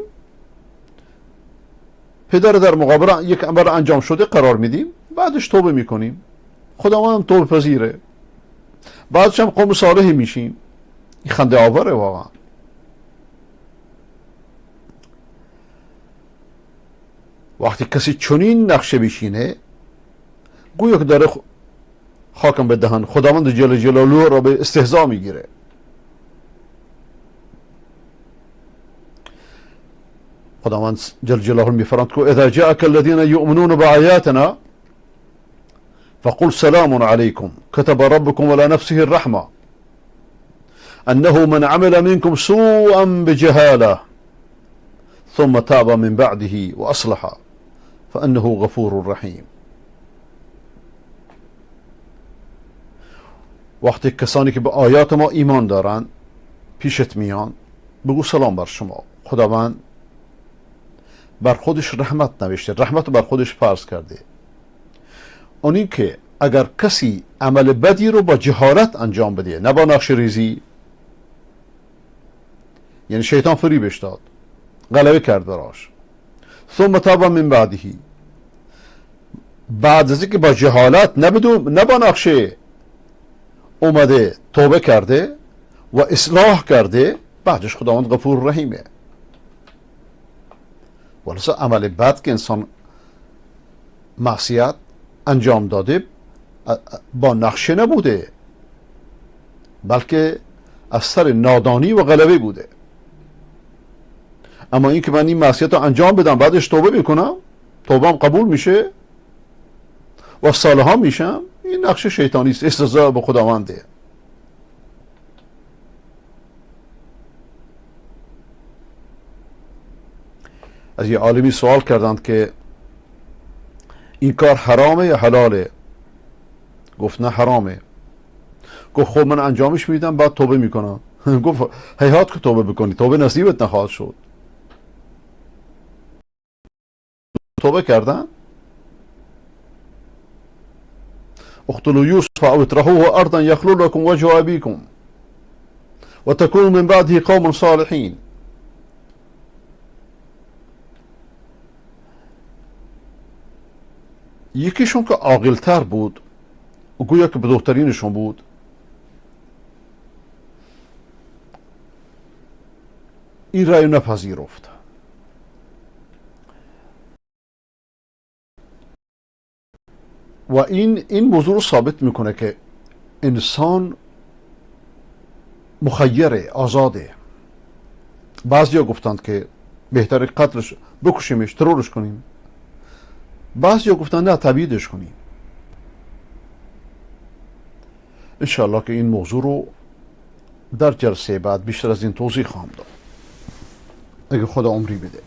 پدر در مقابل یک امر انجام شده قرار میدیم، بعدش توبه میکنیم، خداوند توبه پذیره، بعدش هم قوم صالحی میشیم. این خنده آوره واقعا. وقتی کسی چنین نقشه بشینه، گویا که داره خاکم به دهن خداوند جل جلاله را به استهزا میگیره. خداوند جل جلاله میفرماید که اذا جاءك الذين يؤمنون بآياتنا فقل سلام عليكم كتب ربكم على نفسه الرحمة أنه من عمل منكم سوءا بجهالة ثم تاب من بعده وأصلح فأنه غفور رحيم. وقتی کسانی که به آیات ما ایمان دارن پیشت میان، بگو سلام بر شما، خداوند بر خودش رحمت نوشته، رحمت بر خودش فرض کرده. اونی که اگر کسی عمل بدی رو با جهالت انجام بده، نه با نقشه ریزی، یعنی شیطان فریبش داد، غلبه کرد براش، ثم تاب من بعدهی، بعد از اینکه با جهالت نه با نقشه اومده توبه کرده و اصلاح کرده، بعدش خداوند غفور رحیمه. ولذا عمل بد که انسان معصیت انجام داده با نقشه نبوده، بلکه از سر نادانی و غلبه بوده. اما این که من این معصیت رو انجام بدم بعدش توبه میکنم، توبه هم قبول میشه و صالحان میشم، این نقشه شیطانی است، استهزاء به خداونده. از یه عالمی سوال کردند که این کار حرامه یا حلاله؟ گفت نه حرامه. گفت خب من انجامش میدم بعد توبه میکنم. گفت هیهات که توبه بکنی، توبه نصیبت نخواهد شد. توبه کردن؟ اقتلوا یوسف او اطرحوه ارضا یخلو لکم وجه ابیکم و تکونوا من بعده قوما صالحین. یکیشون که عاقل‌تر بود و گویا که بزرگترینشون بود، این رأی نپذیرفت. و این موضوع رو ثابت میکنه که انسان مخیره، آزاده. بعضیا گفتند که بهتره قتلش بکشیمش، ترورش کنیم. بعضیا گفتند نه، تبعیدش کنیم. انشاءالله که این موضوع رو در جلسه بعد بیشتر از این توضیح خواهم داد اگه خدا عمری بده.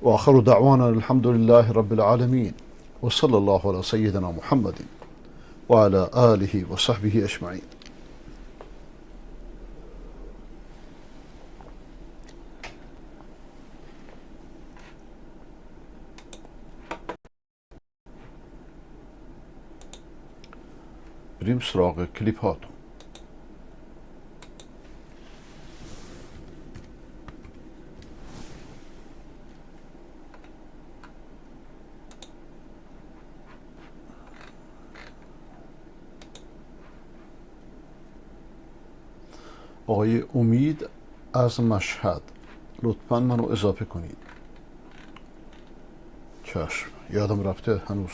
و آخر دعوانا الحمد لله رب العالمين وصلى الله على سيدنا محمد وعلى آله وصحبه أجمعين. بریم سراغ کلیپ هاتون. آقای امید از مشهد، لطفاً منو اضافه کنید. چشم، یادم رفته هنوز.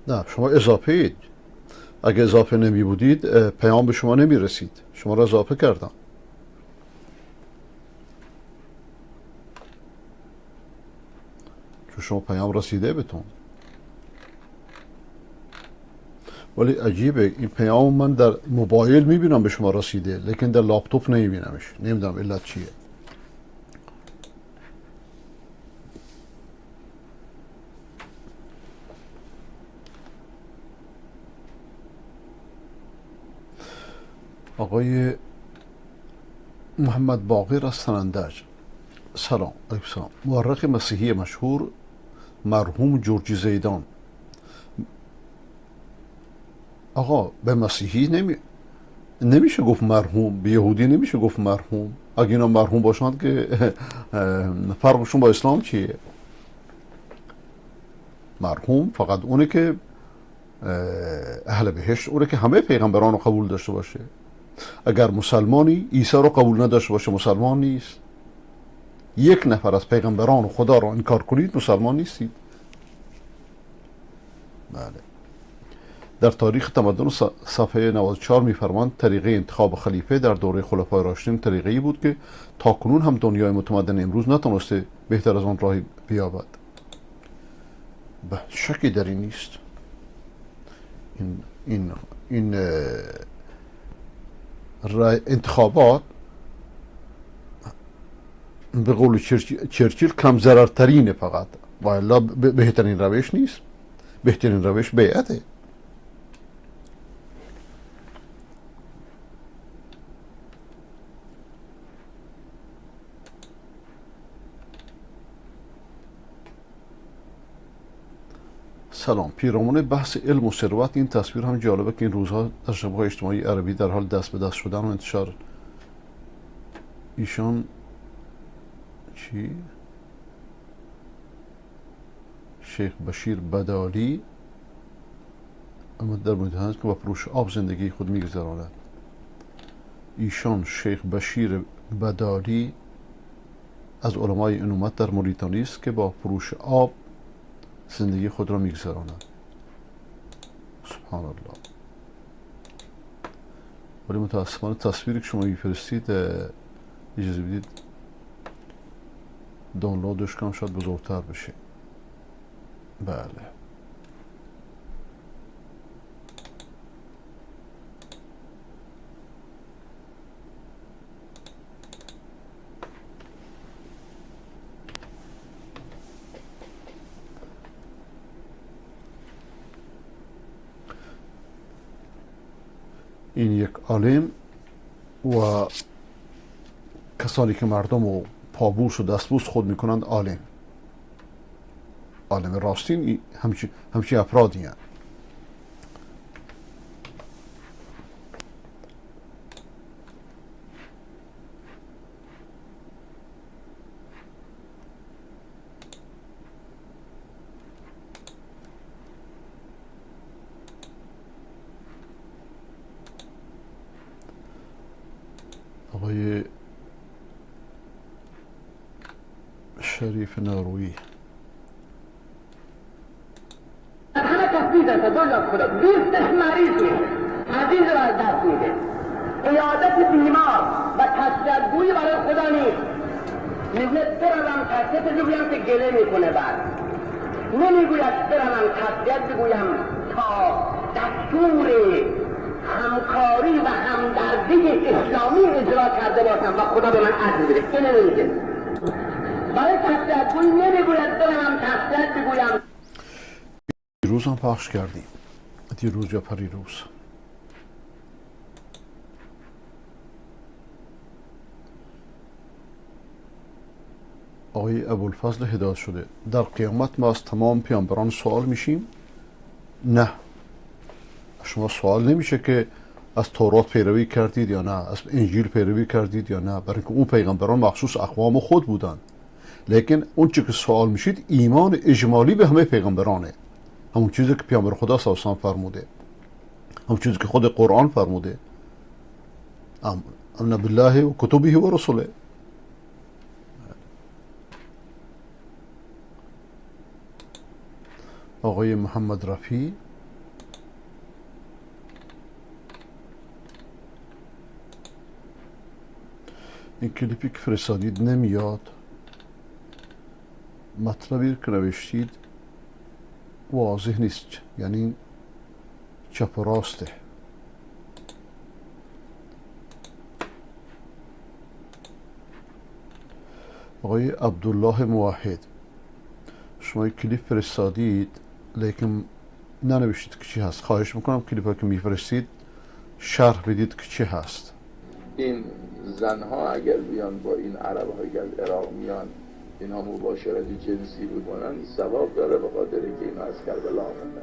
نه، شما اضافه اید. اگه اضافه نمی بودید پیام به شما نمی رسید. شما را اضافه کردم. چون شما پیام رسیده بهتون. ولی عجیبه، این پیام من در موبایل می بینم به شما رسیده، لیکن در لپتاپ نمی بینمش. نمیدونم علت چیه. آقای محمد باقر از سنندج، سلام علیکم. سلام. مورخ مسیحی مشهور مرحوم جورجی زیدان. آقا به مسیحی نمیشه گفت مرحوم، به یهودی نمیشه گفت مرحوم. اگه اینا مرحوم باشند که فرقشون با اسلام چیه؟ مرحوم فقط اونه که اهل بهشت، اونه که همه پیغمبران رو قبول داشته باشه. اگر مسلمانی عیسی رو قبول نداشته باشه مسلمان نیست. یک نفر از پیغمبران خدا رو انکار کنید مسلمان نیستید. بله. در تاریخ تمدن صفحه 94 میفرماند طریقه انتخاب خلیفه در دوره خلفای راشدین طریقه‌ای بود که تاکنون هم دنیای متمدن امروز نتونسته بهتر از آن راهی بیابد. به شکی در این نیست. این انتخابات به قول چرچیل کم ضررترینه فقط، و الا بهترین روش نیست. بهترین روش بیعته. سلام. پیرامون بحث علم و ثروت این تصویر هم جالبه که این روزها در شبکه‌های اجتماعی عربی در حال دست به دست شدن و انتشار. ایشان چی؟ شیخ بشیر بدالی اما در مورد هست که با فروش آب زندگی خود میگذراند. ایشان شیخ بشیر بدالی از علمای این امت در موریتانی است که با فروش آب زندگی خود را میگذراند. سبحان الله. ولی متاسفانه تصویری که شما میفرستید اجازه بدید دانلودش کنم، شاید بزرگتر بشه. بله. این یک عالم و کسانی که مردم و پابوس و دستبوس خود میکنند عالم راستین همچین افرادی هستند. آقای شریف نارویی همه تفریز است. دو خدا دوستش مریض میشه، عزیز رو از دست میده. قیادت بیمار و تسلیت‌گویی برای خدا نیست. میگه بروم تسلیت بگویم که گله میکنه. بعد نمیگوید بروم تسلیت بگویم تا دستور همکاری و همدردی اسلامی اجرا کرده باشم و خدا به من عزم بده. اینه نمیگه. برای تفسد گوی نمیگوید دلم تفسد بگویم. دیروز هم پخش کردیم، دیروز یا پریروز. آقای ابوالفضل هدایت شده: در قیامت ما از تمام پیامبران سوال میشیم؟ نه، شما سوال نمیشه که از تورات پیروی کردید یا نه، از انجیل پیروی کردید یا نه، برای اینکه اون پیغمبران مخصوص اقوام خود بودن. لیکن اون چیزی که سوال میشید ایمان اجمالی به همه پیغمبرانه، همون چیزی که پیامبر خدا صلی الله علیه و آله فرموده، همون چیزی که خود قرآن فرموده، امن بالله و کتبه و رسوله. آقای محمد رفی: این کلیپی که فرستادید نمیاد، مطلبی که نوشتید واضح نیست، یعنی چپ و راسته. آقای عبدالله موحد: شما کلیپ فرستادید لیکن ننوشتید که چی هست. خواهش میکنم کلیپ که میفرستید شرح بدید که چی هست. این زنها اگر بیان با این عرب های که از عراق میان اینها مباشرت جنسی بکنن ثواب داره، به خاطر که اینا از کربلا آمدن.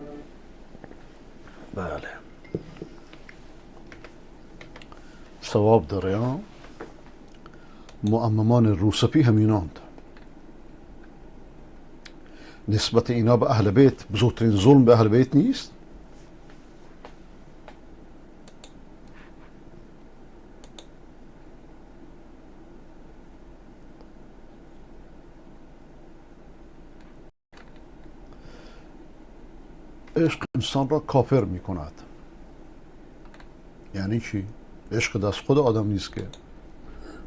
بله ثواب داره. ها مؤممان روسپی همیناند. نسبت اینا به اهل بیت بزرگترین ظلم به اهل بیت نیست؟ عشق انسان را کافر می کند. یعنی چی؟ عشق دست خود آدم نیست که.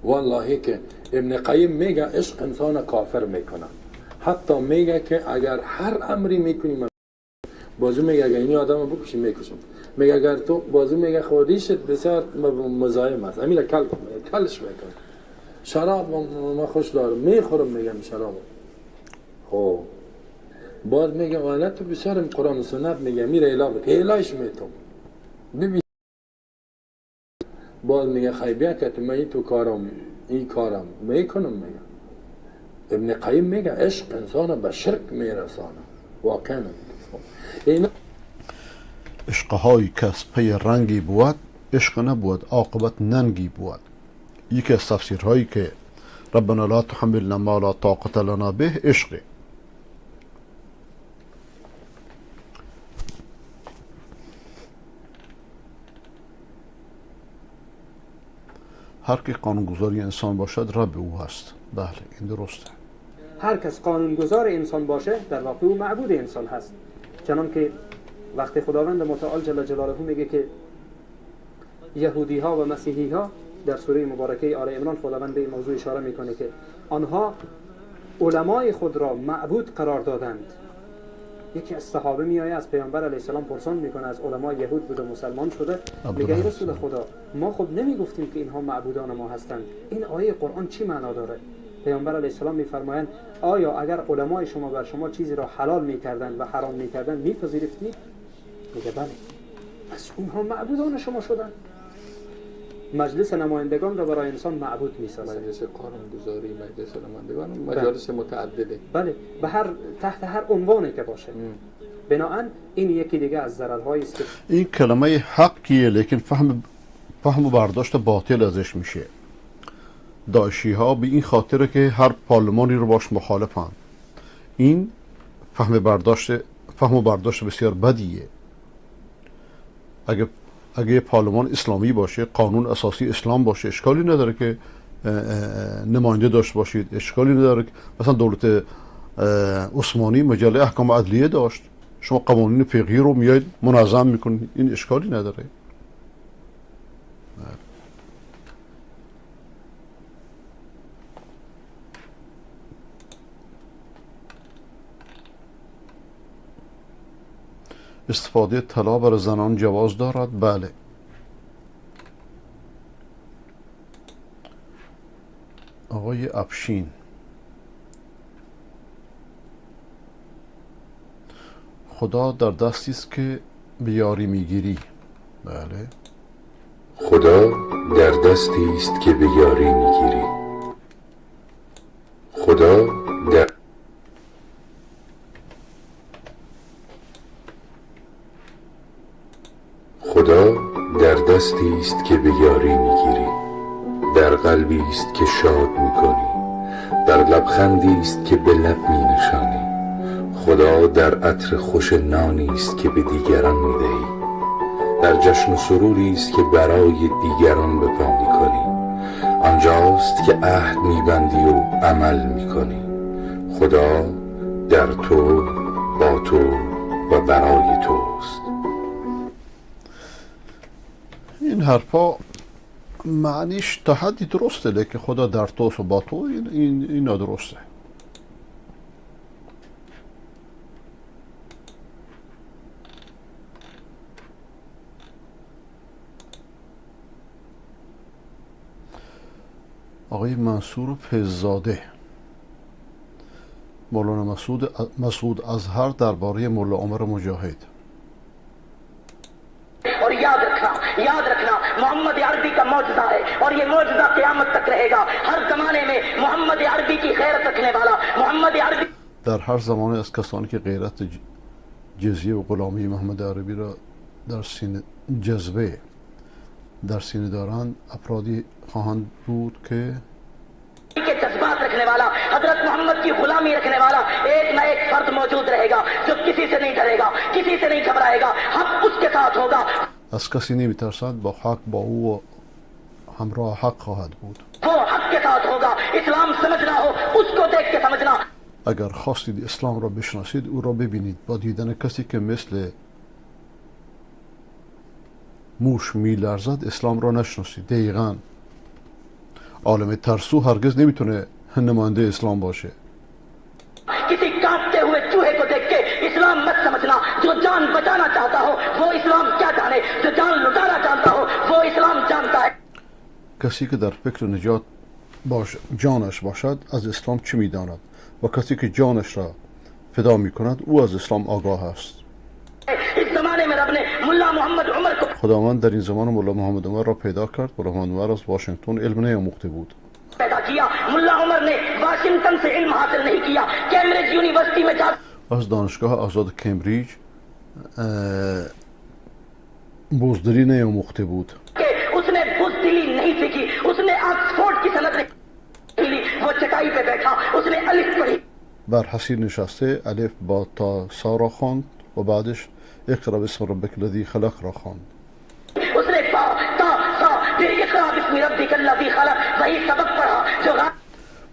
والله که ابن قیم میگه عشق انسان کافر میکنه. حتی میگه که اگر هر امری میکنی، بازو میگه اگر اینی آدم بکشی میکشم، میگه اگر تو بازو میگه خوریشت بسیار مزاحم است، امیل کلش میکنه. شراب ما خوش دارم میخورم، میگم شراب. خب باز میگه وانا تو بسیار قرآن و سنت میگه میره اله الهش میتم ببین. باز میگه خیبیه که تو من تو کارم این کارم میکنم. میگه ابن قیم میگه عشق انسان به شرک میرسانه. واقعا این عشقهایی که از پی رنگی بود عشق نبود، عاقبت ننگی بود. یکی از تفسیرهایی که ربنا لا تحملنا ما لا طاقت لنا به عشقه. هر که قانونگذاری انسان باشد رب او هست. بله این درسته. هر کس قانونگذار انسان باشه در واقع او معبود انسان هست. چنان که وقتی خداوند متعال جل جلاله میگه که یهودی ها و مسیحی ها، در سوره مبارکه آل عمران خداوند به این موضوع اشاره میکنه که آنها علمای خود را معبود قرار دادند. یکی از صحابه میایه از پیامبر علیه السلام پرسان میکنه، از علمای یهود بود و مسلمان شده، میگه ای رسول خدا ما خب نمیگفتیم که اینها معبودان ما هستند، این آیه قرآن چی معنا داره؟ پیامبر علیه السلام میفرمایند آیا اگر علمای شما بر شما چیزی را حلال میکردند و حرام میکردند میپذیرفتید؟ میگه بله. پس اونها معبودان شما شدند. مجلس نمایندگان را برای انسان معبود می‌سازد. مجلس قانونگذاری، مجلس نمایندگان، مجالس متعدده. بله، به هر تحت هر عنوانی که باشه. بنابراین این یکی دیگه از ضررهایی است که این کلمه حقیه، لیکن فهم و برداشت باطل ازش میشه. داعشی ها به این خاطره که هر پارلمانی رو باش مخالفن. این فهم و برداشت بسیار بدیه. اگه پارلمان اسلامی باشه، قانون اساسی اسلام باشه، اشکالی نداره که نماینده داشت باشید. اشکالی نداره که مثلا دولت عثمانی مجله احکام عدلیه داشت، شما قوانین فقهی رو میاید منظم میکنید، این اشکالی نداره. استفاده طلا برای زنان جواز دارد؟ بله. آقای افشین: خدا در دستی است که به یاری میگیری. بله. خدا در دستی است که به یاری میگیری. خدا در خدا در دستی است که به یاری میگیری، در قلبی است که شاد میکنی، در لبخندی است که به لب مینشانی. خدا در عطر خوش نانی است که به دیگران میدهی، در جشن و سروری است که برای دیگران به پا میکنی. آنجاست که عهد میبندی و عمل میکنی. خدا در تو، با تو و برای توست. این حرفا معنیش تا حدی درسته، لیکن خدا در توست و با تو این نادرسته. آقای منصور فیضزاده، مولانا مسعود اظهر درباره مولا عمر مجاهد. और याद रखना मोहम्मद अरबी का मौजज़ा है और ये मौजज़ा क़यामत तक रहेगा। हर ज़माने में मोहम्मद अरबी की गैरत रखने वाला मोहम्मद अरबी در هر زمانه از کسانی که غیرت جزیه و غلامی محمد عربی را در سینه جذبه در سینه دارند افرادی خواهند بود که के जज्बात रखने वाला, हजरत मोहम्मद की गुलामी रखने वाला एक न एक फर्द मौजूद रहेगा जो किसी से नहीं डरेगा, किसी से नहीं घबराएगा, हक उसके साथ होगा। از کسی نمیترسد، با حق با او همراه حق خواهد بود. वो हक के साथ होगा। इस्लाम समझना हो उसको देख के समझना। اگر خواستید اسلام را بشناسید او را ببینید. با دیدن کسی که مثل موش میلرزد اسلام را نشناسید. دقیقاً عالم ترسو هرگز نمیتونه نماینده اسلام باشه. किसी कांपते हुए चूहे को देख के इस्लाम मत समझना। जो जान बचाना चाहता हो वो इस्लाम क्या जाने, जो जान लुटाना चाहता हो वो इस्लाम जानता है। کسی که در فکر نجات جانش باشد از اسلام چه میداند و کسی که جانش را فدا میکند او از اسلام آگاه است. इस जमाने में रब ने मुल्ला मोहम्मद उमर को خداوند در این زمان مولا محمد عمر را پیدا کرد. مولا محمد عمر از واشنگتن علم نیاموخته بود. पैदा किया। मुल्ला उमर ने वाशिंगटन से इल्म हासिल नहीं किया, कैम्ब्रिज यूनिवर्सिटी में जा از دانشگاه آزاد کمبریج بزدلی نیاموخته بود. के उसने बुज़दिली नहीं सीखी, उसने ऑक्सफोर्ड की सनद नहीं ली। वो चटाई पे बैठा, उसने अलिफ पढ़ी। بر حصیر نشسته الف با تا سا را خواند و بعدش اقرا باسم ربک الذی خلق را خواند. उसने बा ता सा फिर इक़रा बिस्मि रब्बिकल लज़ी खलक़ वही सबक पढ़ा जो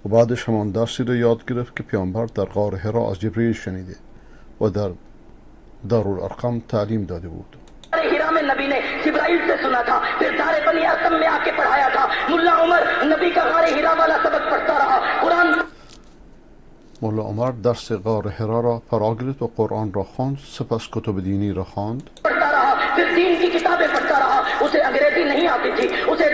و بعدش همان درسی را یاد گرفت که پیامبر در غار حرا از جبریل شنیده و در دارالارقم تعلیم داده بود. हिरा में नबी ने जिब्राइल से सुना था, फिर दारे बनी अरकम में आके पढ़ाया था। मुल्ला उमर नबी का गारे हिरा वाला सबक पढ़ता रहा, कुरान مولا عمر درس غار حرا را فرا گرفت و قرآن را خواند. سپس کتب دینی را خواند. पढ़ता रहा, फिर दीन की किताबें पढ़ता रहा। उसे अंग्रेजी नहीं आती थी, उसे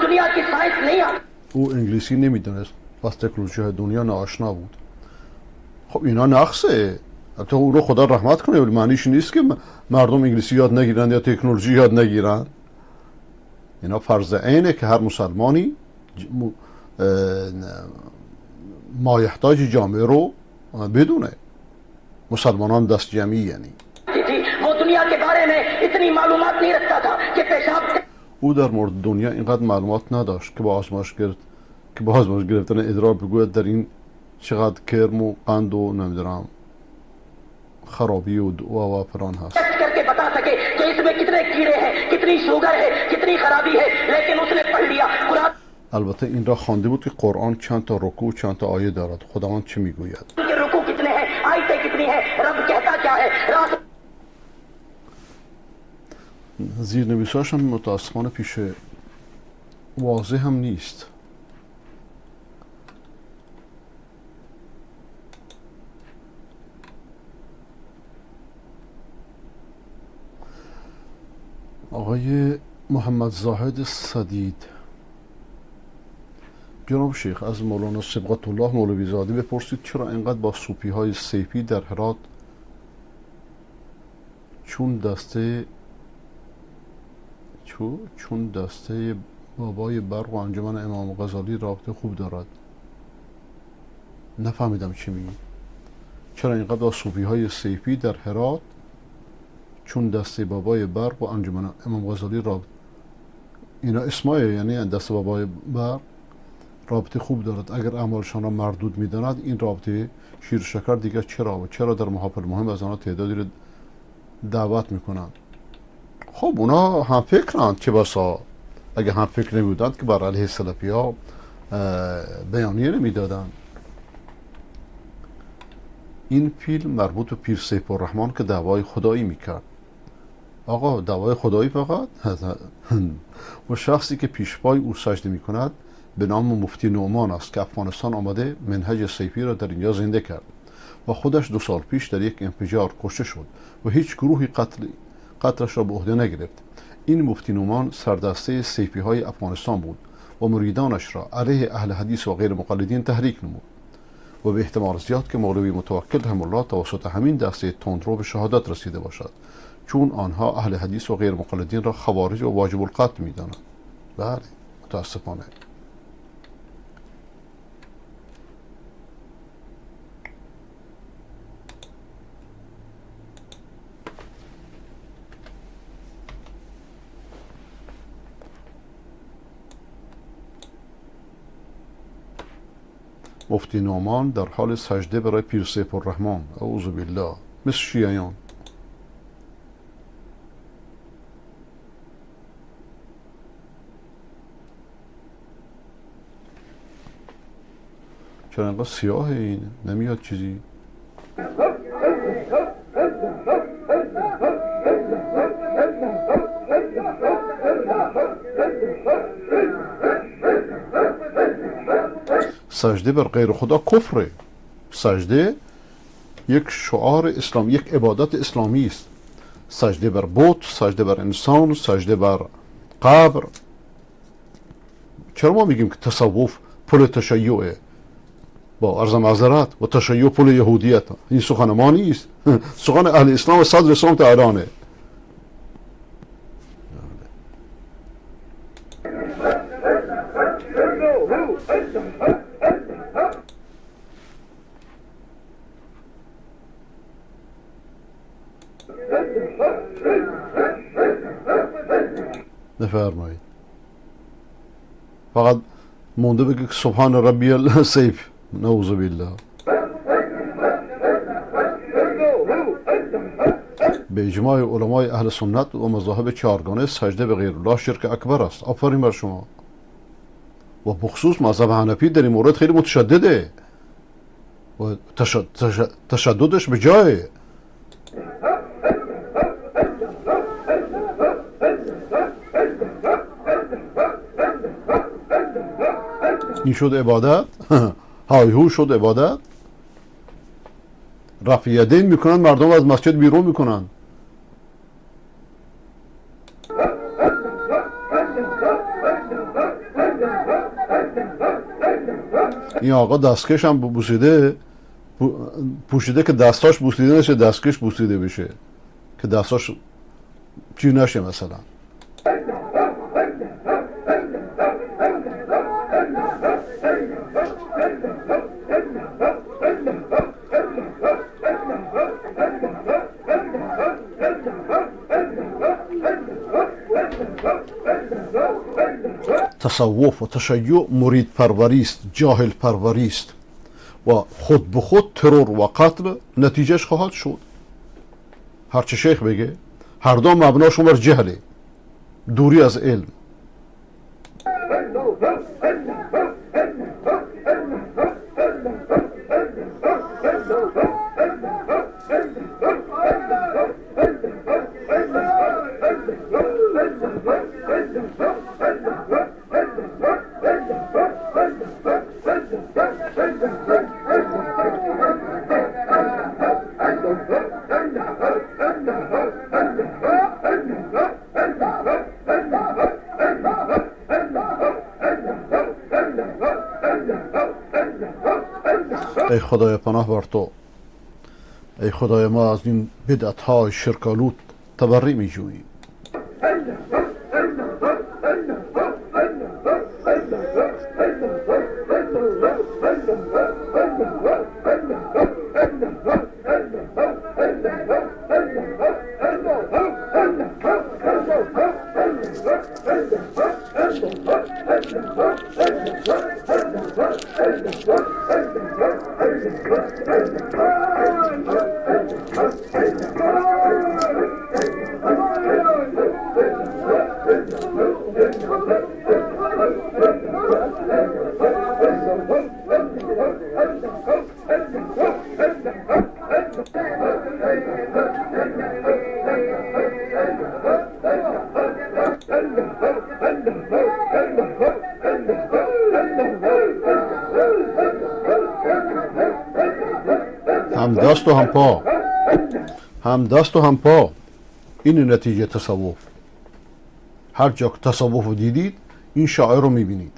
दुनिया की साइंस नहीं आती। او انگلیسی نمیدونست و از تکنولوژی دنیا ناآشنا بود. خب اینا نقصه. البته او رو خدا رحمت کنه، ولی معنیش نیست که مردم انگلیسی یاد نگیرن یا تکنولوژی یاد نگیرن. اینا فرض عینه که هر مسلمانی مایحتاج جامعه رو بدونه. مسلمانان دست جمعی یعنی थी। वो दुनिया के बारे में इतनी मालूमात नहीं रखता था कि पेशाब او در مورد دنیا اینقدر معلومات نداشت که با آزمایش گرفتن ادرار بگوید در این چقدر کرم و قند و نمیدونم خرابی و فلان هست. टेस्ट करके बता सके कि इसमें कितने कीड़े हैं, कितनी शुगर है, कितनी खराबी है, लेकिन उसने पढ़ लिया कुरान البته این را خوانده بود که قرآن چند تا رکوع و چند تا آیه دارد. خداوند چه میگوید؟ के रुकू कितने हैं, आयतें कितनी हैं, रब कहता क्या है। रात زیرنویساش هم متاسفانه پیش واضح هم نیست. آقای محمد زاهد سدید: جناب شیخ، از مولانا صبغت الله مولوی زاده بپرسید چرا اینقدر با صوفی های سیفی در هرات چون دسته بابای برق و انجمن امام غزالی رابطه خوب دارد. نفهمیدم چی میگی. چرا اینقدر صوفی های سیفی در هرات چون دسته بابای برق و انجمن امام غزالی رابطه، اینا اسمایه، یعنی دست بابای برق رابطه خوب دارد. اگر اعمالشان را مردود میداند این رابطه شیر شکر دیگر چرا در محافل مهم از آنها تعدادی را دعوت میکنند؟ خب اونا هم فکرند، چه بسا اگه هم فکر نمیبودند که بر علیه سلفی ها بیانیه نمیدادند. این فیلم مربوط به پیر سیف الرحمن که دعوای خدایی میکرد. آقا دعوای خدایی فقط و شخصی که پیشپای او سجده میکند به نام مفتی نعمان است که افغانستان آمده منهج سیفی را در اینجا زنده کرد و خودش 2 سال پیش در یک انفجار کشته شد و هیچ گروهی قتلش را به عهده نگرفت. این مفتی نعمان سردسته سیفی های افغانستان بود و مریدانش را علیه اهل حدیث و غیر مقلدین تحریک نمود و به احتمال زیاد که مولوی متوکل رحمه الله توسط همین دسته تندرو به شهادت رسیده باشد، چون آنها اهل حدیث و غیر مقلدین را خوارج و واجب القتل می‌دانند. بله متاسفانه. مفتی نعمان در حال سجده برای پیر سیف الرحمن، اعوذ بالله، مثل شیعیان. چرا اینقدر سیاهه این؟ نمیاد چیزی؟ سجده بر غیر خدا کفره. سجده یک شعار اسلام، یک عبادت اسلامی است. سجده بر بت، سجده بر انسان، سجده بر قبر. چرا ما میگیم که تصوف پل تشیعه؟ با عرض معذرت و تشیع پل یهودیت. این سخن ما نیست، سخن اهل اسلام و صدر اسلام تعالانه. نفرمایید. فقط مونده بگه که سبحان ربی السیف، نعوذ بالله. به اجماع علمای اهل سنت و مذاهب 4گانه سجده به غیر الله شرک اکبر است. آفرین بر شما. و بخصوص مذهب حنفی در این مورد خیلی متشدده و تشددش به جایه. این شد عبادت؟ هایهو شد عبادت؟ رفع یدین میکنن، مردم از مسجد بیرون میکنن. این آقا دستکش هم بوسیده، پوشیده که دستاش بوسیده نشه، دستکش بوسیده بشه که دستاش چی نشه مثلا. تصوف و تشیع مرید پروری است، جاهل پروری است و خود به خود ترور و قتل نتیجهش خواهد شد. هرچه شیخ بگه، هر دو مبناشون بر جهله، دوری از علم. ای خدای پناه بر تو، ای خدای ما از این بدعت های شرکالود تبری می جوییم. هم دست و هم پا، هم دست و هم پا. این نتیجه تصوف. هر جا که تصوف رو دیدید این شاعر رو میبینید.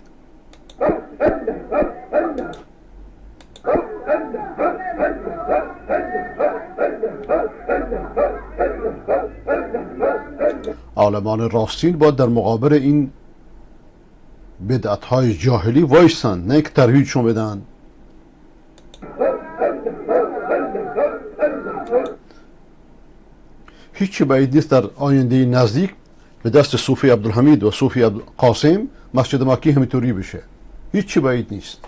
عالمان راستین باید در مقابل این بدعت های جاهلی وایستن، نه که ترویجشون بدن. هیچی بعید نیست در آینده نزدیک به دست صوفی عبدالحمید و صوفی قاسم مسجد مکی همینطوری بشه. هیچی بعید نیست.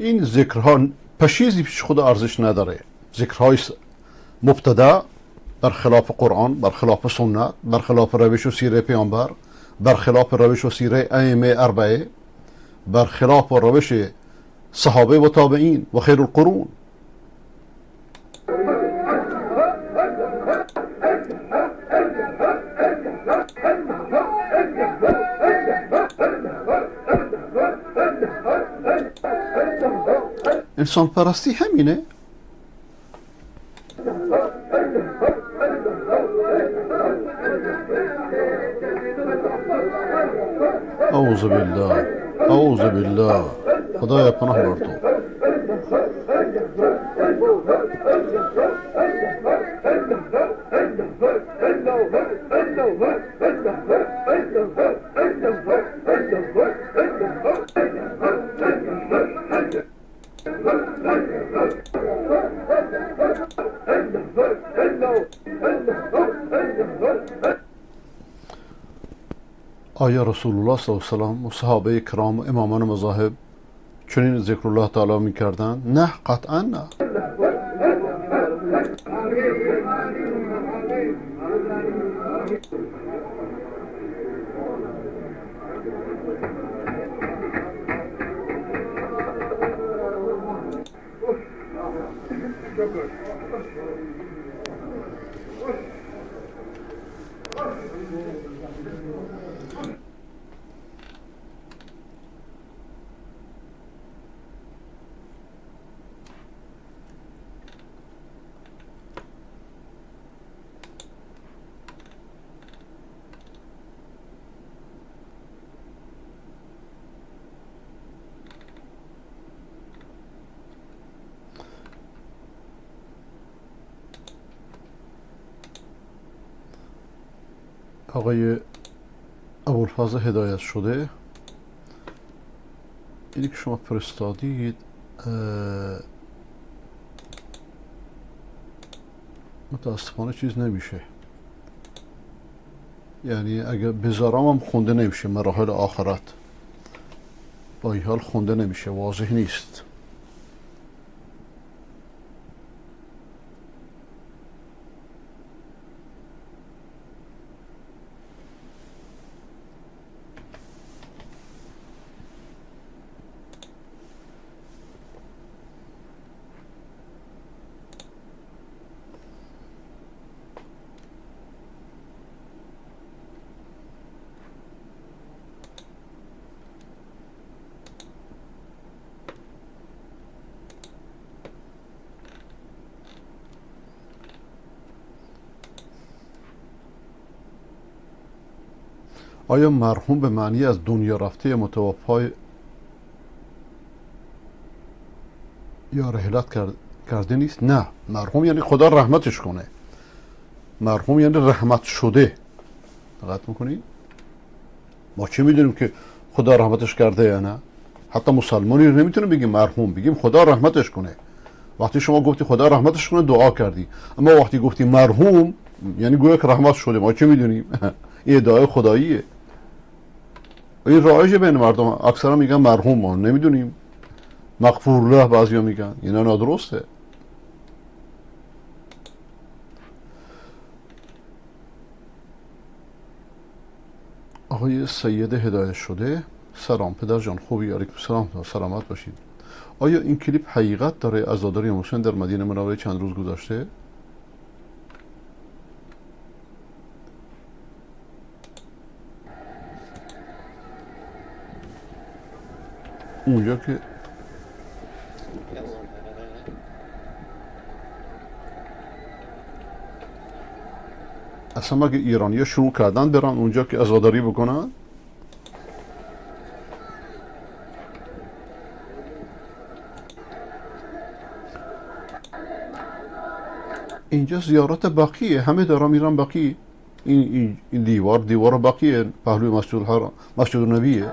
این ذکرها پشیزی پیش خدا ارزش نداره. ذکرهای مبتدا برخلاف قرآن، برخلاف سنت، برخلاف روش و سیره پیامبر، برخلاف روش و سیره ائمه اربعه، برخلاف روش صحابه و تابعین و خیر القرون. انسان پرستی همینه. اعوذ بالله، اعوذ بالله. خدایا پناه بر تو. آیا رسول الله صلی الله علیه و سلم و صحابه کرام و امامان مذاهب چنین ذکر الله تعالی میکردن؟ نه، قطعا نه. آقای ابوالفضل هدایت شده، اینی که شما فرستادید متاسفانه چیز نمیشه، یعنی اگر بذارم هم خونده نمیشه. مراحل آخرت با این حال خونده نمیشه، واضح نیست. آیا مرحوم به معنی از دنیا رفته متوفای یا رحلت کرده نیست؟ نه، مرحوم یعنی خدا رحمتش کنه، مرحوم یعنی رحمت شده. دقت میکنید؟ ما چه میدونیم که خدا رحمتش کرده یا نه؟ حتی مسلمانی رو نمیتونیم بگیم مرحوم، بگیم خدا رحمتش کنه. وقتی شما گفتی خدا رحمتش کنه دعا کردی، اما وقتی گفتی مرحوم یعنی گویا که رحمت شده. ما چه میدونیم؟ این ادعای خداییه. این رایج بین مردم، اکثرا میگن مرحوم، ما نمیدونیم. مغفور له بعضیا میگن، اینا نادرسته. آقای سید هدایت شده: سلام پدر جان، خوبی؟ علیکم سلام، سلامت باشید. آیا این کلیپ حقیقت داره؟ عزاداری حسین در مدینه منوره چند روز گذشته. اونجا که اصلا اگه ایرانی ها شروع کردن برن اونجا که عزاداری بکنن، اینجا زیارت بقیه، همه دارن میرن بقیه. این دیوار بقیه پهلوی مسجد الحرام، مسجد النبیه.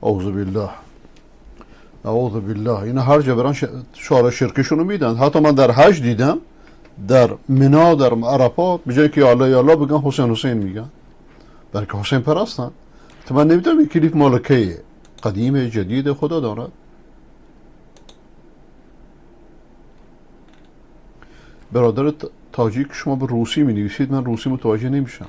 اعوذ بالله، اعوذ بالله. اینا هر جا برن شعار شرکشونو میدن. حتی من در حج دیدم، در منا، در عرفات، به جای که یا الله یا الله بگن حسین حسین میگن، برای که حسین پرستن. تو من نمیدونم این کلیپ مال کیه، قدیم جدید، خدا دارد. برادر تاجیک، شما به روسی می نویسید، من روسی متوجه نمیشم.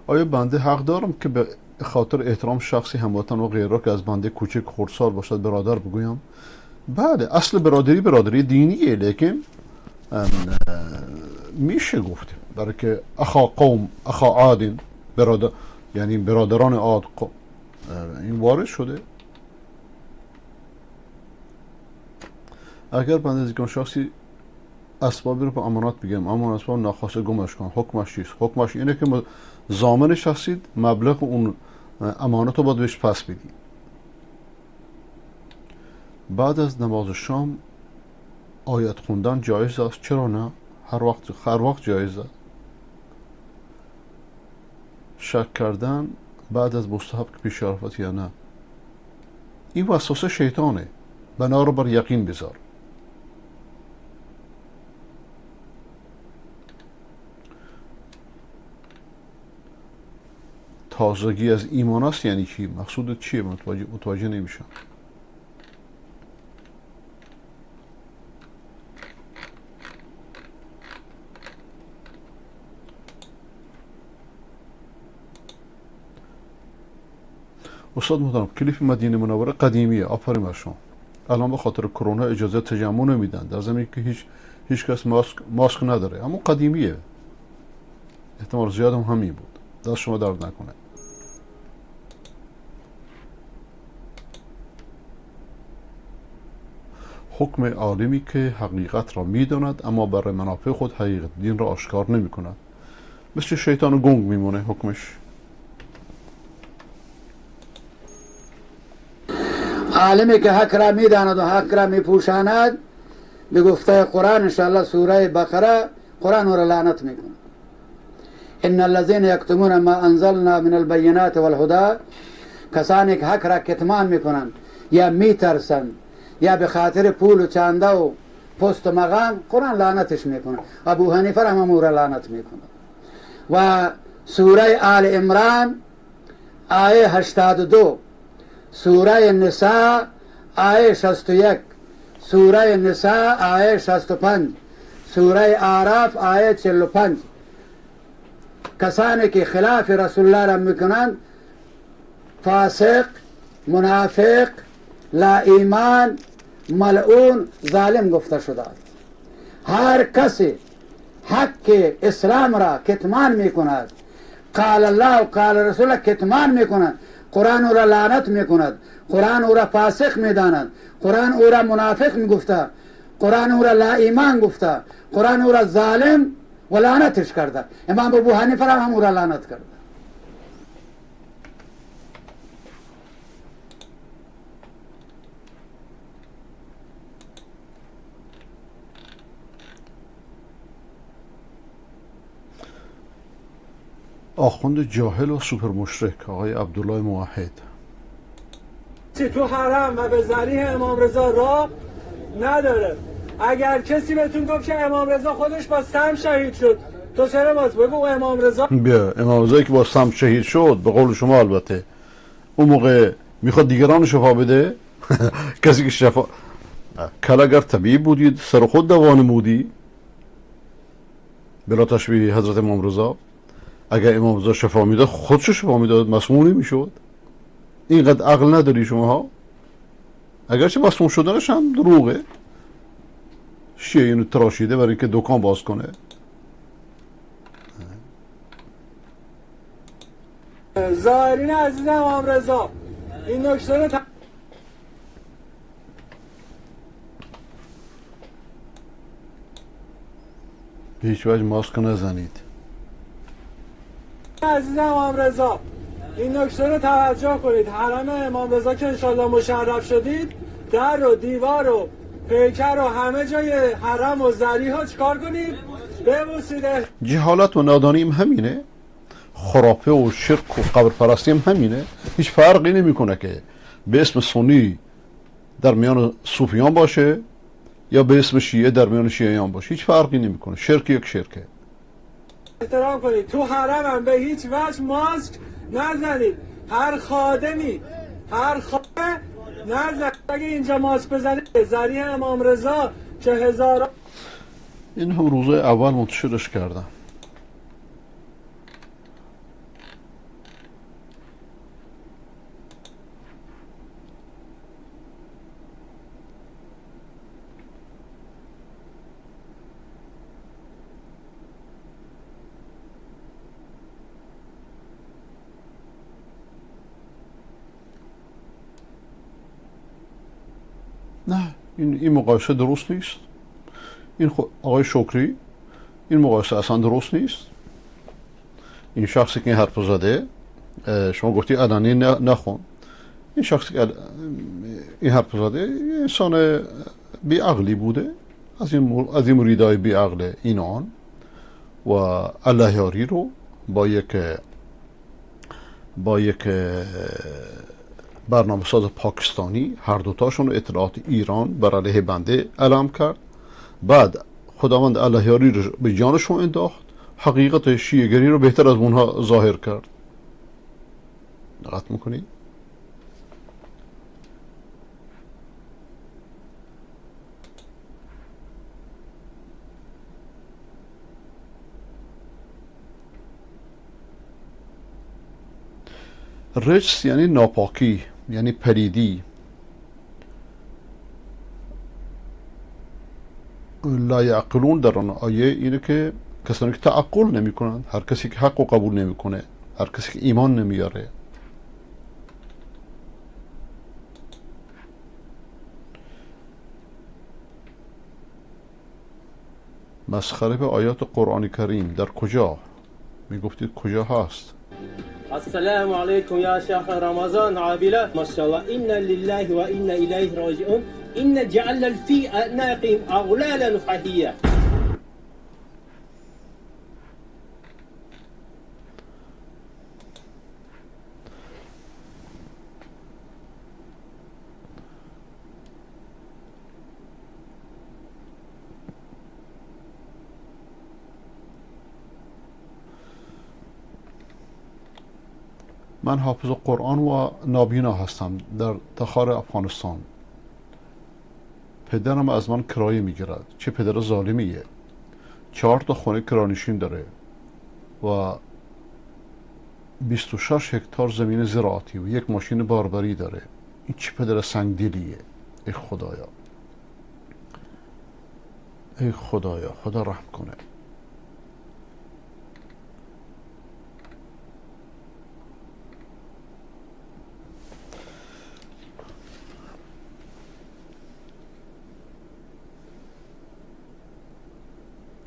آیا بنده حق دارم که به خاطر احترام شخصی هموطن و غیره که از بنده کوچک خردسال باشد برادر بگویم؟ بله، اصل برادری دینیه، لیکن میشه گفته، برای که اخا قوم اخا عاد، برادر یعنی برادران عاد، این وارد شده. اگر بنده از یک شخصی اسبابی رو به امانت بگم، اما اسباب ناخواسته گمش کن، حکمش چیست؟ حکمش اینه که ضامنش هستید، مبلغ اون امانت رو باید بهش پس بدید. بعد از نماز شام آیت خوندن جایز است؟ چرا نه؟ هر وقت جایز است. شک کردن بعد از مستحب که پیش عرفت یا نه، این وسوسه شیطانه، بنا رو بر یقین بذار. تازگی از ایمان است یعنی چی؟ مقصود چیه؟ متوجه نمیشم. استاد محترم، کلیپ مدینه منوره قدیمیه، آفرین بر شما. الان به خاطر کرونا اجازه تجمع نمیدن، در زمینی که هیچ کس ماسک نداره، اما قدیمیه، احتمال زیاد هم همین بود. دست شما درد نکنه. حکم عالمی که حقیقت را میداند اما برای منافع خود حقیقت دین را آشکار نمی کند، مثل شیطان گنگ میمونه حکمش. عالمی که حق را میداند و حق را میپوشاند، به گفته قرآن انشاءالله سوره بقره قرآن را لعنت میکنه. ان الذين يكتمون ما انزلنا من البينات والهدى، کسانی که حق را کتمان میکنن یا میترسن یا به خاطر پول و چنده و پست و مقام، قرآن لعنتش میکنه. ابو حنیفه هم امور لعنت میکنه. و سوره آل عمران آیه 82، سوره نساء آیه 61، سوره نساء آیه 65، سوره اعراف آیه 45. کسانی که خلاف رسول الله را میکنند فاسق، منافق، لا ایمان، ملعون، ظالم گفته شده است. هر کسی حق اسلام را کتمان می کند، قال الله و قال رسول کتمان می کند، قرآن او را لعنت می کند، قرآن او را فاسق می داند، قرآن او را منافق می گفته، قرآن او را لا ایمان گفته، قرآن او را ظالم و لعنتش کرده. امام ابو حنیفه را هم او را لعنت کرده. آخوند جاهل و سوپر مشرک آقای عبدالله موحد. تو حرم و به ذریح امام رضا راه نداره. اگر کسی بهتون گفت که امام رضا خودش با سم شهید شد، تو چرا باز بگو امام رضا؟ بیا امام رضایی که با سم شهید شد به قول شما البته اون موقع میخواد دیگران شفا بده. کسی که شفا کل اگر طبیب بودید سر خود دوا نمودی بلا تشبیه حضرت امام رضا. اگر امام رضا شفا میداد خودش شفا میداد، مسموم نمیشد. اینقدر عقل نداری شماها؟ اگرچه مسموم شدنش هم دروغه، شیعه اینو تراشیده برای اینکه دکان باز کنه. ظاهرین عزیز امام رضا این نکته رو به هیچ وجه ماسک نزنید. عزیز امام رضا این نکته رو توجه کنید. حرم امام رضا که انشالله مشرف شدید، در و دیوار و پیکر و همه جای حرم و ذریح ها چکار کنید؟ ببوسیده. جهالت و نادانی هم همینه، خرافه و شرک و قبر پرستی هم همینه. هیچ فرقی نمیکنه که به اسم سنی در میان صوفیان باشه یا به اسم شیعه در میان شیعیان باشه، هیچ فرقی نمیکنه. شرک یک شرکه. احترام کنید. تو حرم هم به هیچ وجه ماسک نزنید. هر خادمی نزنید. اگه اینجا ماسک بزنید ذریح امام رضا که هزاران این هم روزه اول منتشرش کردن. نه این مقایسه درست نیست. این آقای شکری این مقایسه اصلا درست نیست. این شخصی که این حرف زده، شما گفتی علنی نخون، این شخصی که این حرف زده انسان بی عقلی بوده، از این مریدای بی عقل اینان و الله یاری رو با یک برنامه ساز پاکستانی هر دوتاشون اطلاعات ایران بر علیه بنده علم کرد. بعد خداوند الله یاری رو به جانشون انداخت، حقیقت شیعه‌گری رو بهتر از اونها ظاهر کرد. دقت میکنی؟ رجس یعنی ناپاکی، یعنی پلیدی. لا یعقلون در آن آیه اینه که کسانی که تعقل نمی کنند، هر کسی که حق و قبول نمی کنه، هر کسی که ایمان نمیاره. مسخره به آیات قرآن کریم در کجا؟ می گفتید کجا هست؟ السلام عليكم يا شهر رمضان عابلة ما شاء الله إنا لله وإنا إليه راجعون إن جعلنا في أعناقهم أغلالا فهي من حافظ قرآن و نابینا هستم در تخار افغانستان. پدرم از من کرایه میگیرد. چه پدر ظالمیه. 4 تا خونه کرانشین داره و 26 هکتار زمین زراعتی و یک ماشین باربری داره. این چی پدر سنگدلیه؟ ای خدایا، ای خدایا، خدا رحم کنه.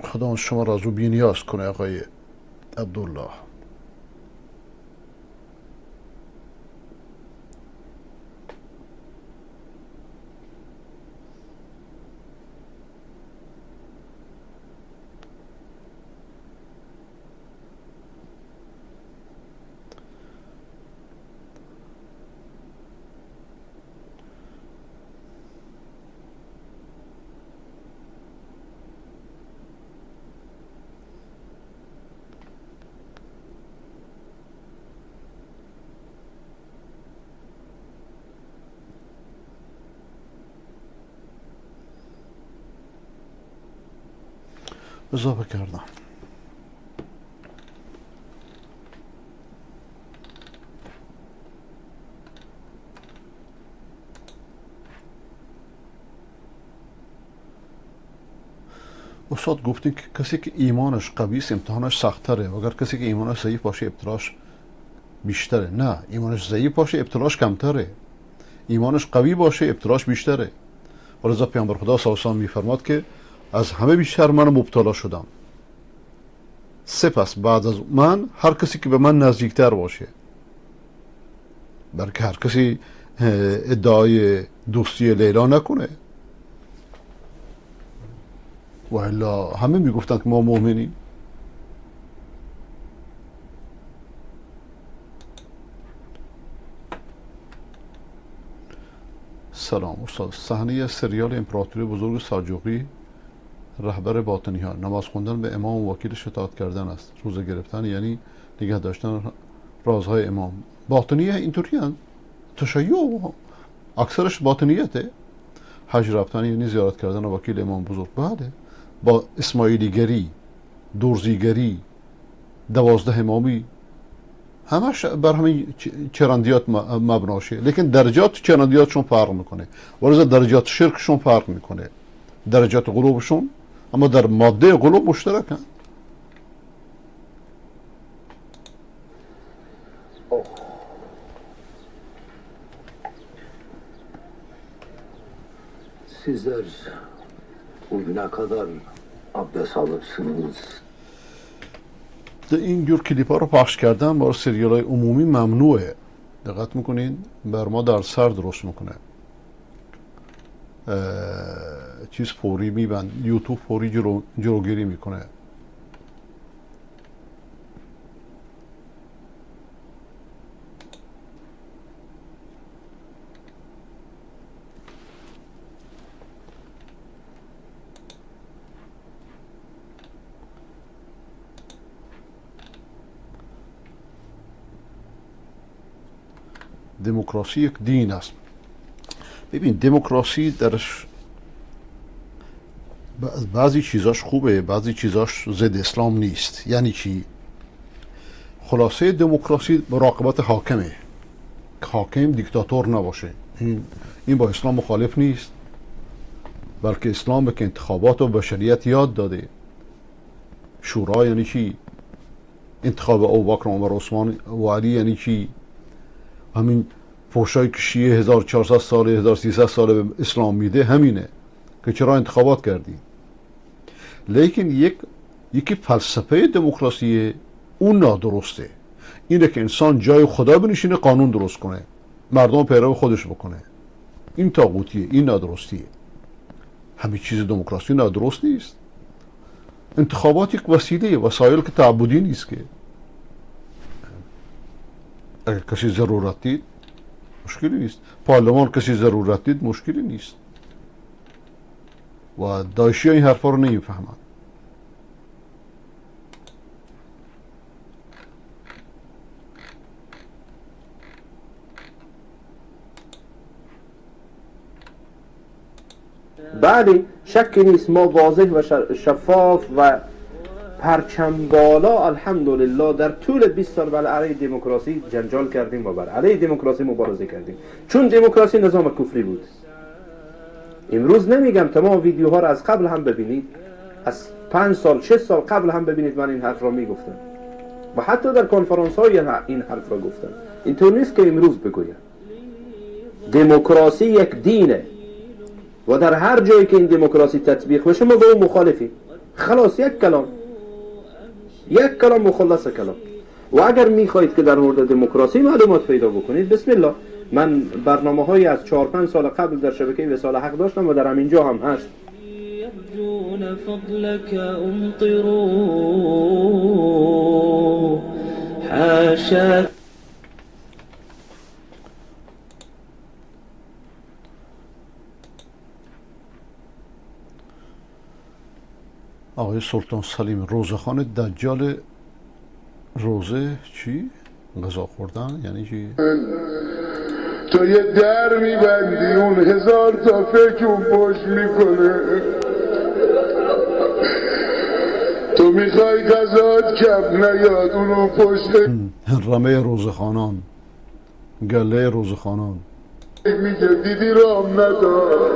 خدا شما را از او بی‌نیاز کنه آقای عبدالله. اضافه کردم. استاد گفتین که کسی که ایمانش قوی است امتحانش سخت‌تره و اگر کسی که ایمانش ضعیف باشه ابتلاش بیشتره. نه، ایمانش ضعیف باشه ابتلاش کمتره، ایمانش قوی باشه ابتلاش بیشتره. ولذا پیامبر خدا صلی الله علیه و آله میفرماد که از همه بیشتر من مبتلا شدم، سپس بعد از من هر کسی که به من نزدیکتر باشه. بلکه هر کسی ادعای دوستی لیلا نکنه، و الا همه میگفتن که ما مؤمنیم. سلام استاد، صحنه سریال امپراتوری بزرگ سلجوقی، رهبر باطنی ها نماز خوندن به امام و وکیلش اطاعت کردن است، روزه گرفتن یعنی نگه داشتن رازهای امام. باطنی ها اینطوری هستند، تشیع اکثرش باطنیته. حج رفتن یعنی زیارت کردن وکیل امام بزرگ. بله، با اسماعیلیگری، درزیگری، 12 امامی، همش بر همین چرندیات مبناشه، لیکن درجات چرندیاتشون فرق میکنه، ولذا درجات شرکشون فرق میکنه، درجات قلوبشون، اما در ماده قلوب مشترکن. Sizler bugüne kadar abdest alırsınız. اینجور کلیپ ها رو پخش کردن با سریال های عمومی ممنوعه. دقت میکنین؟ بر ما در سر درست میکنه، چیز فوری میبند، یوتیوب فوری جلوگیری میکنه. دموکراسی یک دین است. ببین، دموکراسی درش بعضی چیزاش خوبه، بعضی چیزاش ضد اسلام نیست. یعنی چی؟ خلاصه دموکراسی مراقبت حاکمه، حاکم دیکتاتور نباشه. این با اسلام مخالف نیست، بلکه اسلام به که انتخابات و بشریت یاد داده. شورا یعنی چی؟ انتخاب ابوبکر، عمر، عثمان و علی یعنی چی؟ همین فحشایی که شیعه 1400 ساله 1300 ساله به اسلام میده همینه که چرا انتخابات کردی. لیکن یکی فلسفه دموکراسی اون نادرسته، اینه که انسان جای خدا بنشینه، قانون درست کنه، مردم پیرو خودش بکنه. این طاغوتیه، این نادرستیه. همین چیز دموکراسی نادرست نیست. انتخابات یک وسیله، وسایل که تعبدی نیست. که اگر کسی ضرورت دید مشکلی نیست، پارلمان کسی ضرورت دید مشکلی نیست. و داعشی این حرفا رو نمیفهمند. بله، شکی نیست ما واضح و شفاف و پرچم بالا الحمدلله در طول 20 سال بر علیه دموکراسی جنجال کردیم و بر علیه دموکراسی مبارزه کردیم، چون دموکراسی نظام کفری بود. امروز نمیگم، تمام ویدیوها را از قبل هم ببینید، از 5 سال 6 سال قبل هم ببینید من این حرف را میگفتم و حتی در کنفرانس های این حرف را گفتم. اینطور نیست که امروز بگویم. دموکراسی یک دینه و در هر جایی که این دموکراسی تطبیق بشه ما به اون مخالفیم. خلاص، یک کلام مخلص کلام. و اگر میخواهید که در مورد دموکراسی معلومات پیدا بکنید، بسم الله، من برنامه های از 4-5 سال قبل در شبکه وصال حق داشتم و در همینجا هم هست. يرجون فضلك امطروا حاشاك. آقای سلطان سلیم روزخان دجال روزه چی؟ غذا خوردن یعنی چی؟ تو یه در میبندی اون 1000 تا فکر اون پشت میکنه. تو میخوای غذات کم نیاد اونو پشت رمه روزخانان، گله روزخانان میگه دیدی رام ندار.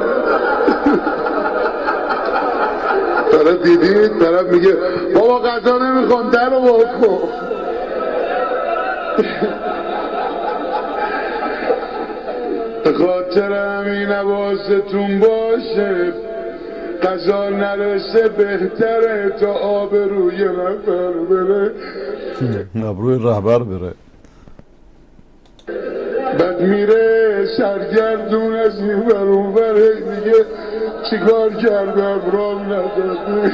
طرف دیدید، طرف میگه بابا غذا نمیخوام در رو باز کن. به خاطر همین حواستون باشه، غذا نرسه بهتره تا آبروی نفر بره، آبروی رهبر بره. بعد میره سرگردون از این ور اون ور، دیگه چیکار کردم رام نداده.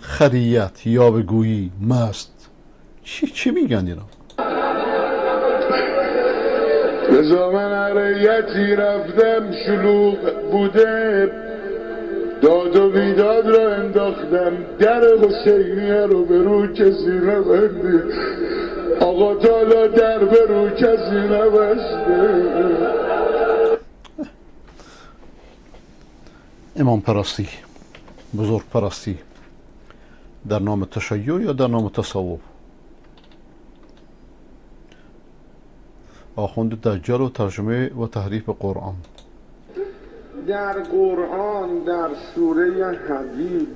خریت، یاوه‌گویی، مست، چی میگن اینا؟ رضا من عریتی رفتم شلوغ بوده، داد و بیداد را انداختم، در حسینیه رو به رو کسی نبندی. آقا تالا در به رو کسی نبسته. امام پرستی، بزرگ پرستی در نام تشیع یا در نام تصوف. آخوند دجال و ترجمه و تحریف قرآن. در قرآن در سوره حدید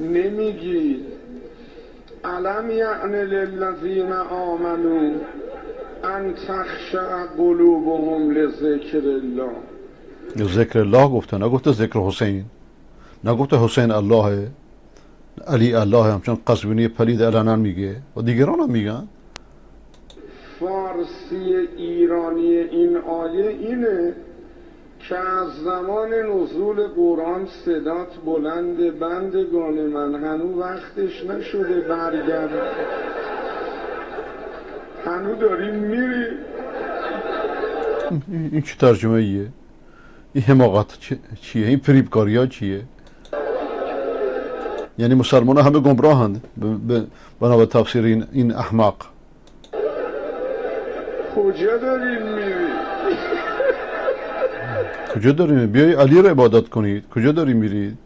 نمیگید الم یعن للذین آمنوا ان تخشع قلوبهم لذکر الله. ذکر الله گفته، نگفته ذکر حسین، نگفته حسین الله، علی الله، همچون قزوینی پلید علنا میگه و دیگران هم میگن. فارسی ایرانی این آیه اینه که از زمان نزول قرآن صدات بلند بندگان من، هنو وقتش نشده برگرد، هنو داریم میری. این چه ترجمه ایه؟ این حماقت چیه؟ این فریبکاری ها چیه؟ یعنی مسلمان ها همه گمراهند بنا به تفسیر این احمق. کجا داریم میری؟ کجا داریم؟ بیای علی رو عبادت کنید. کجا داریم میرید؟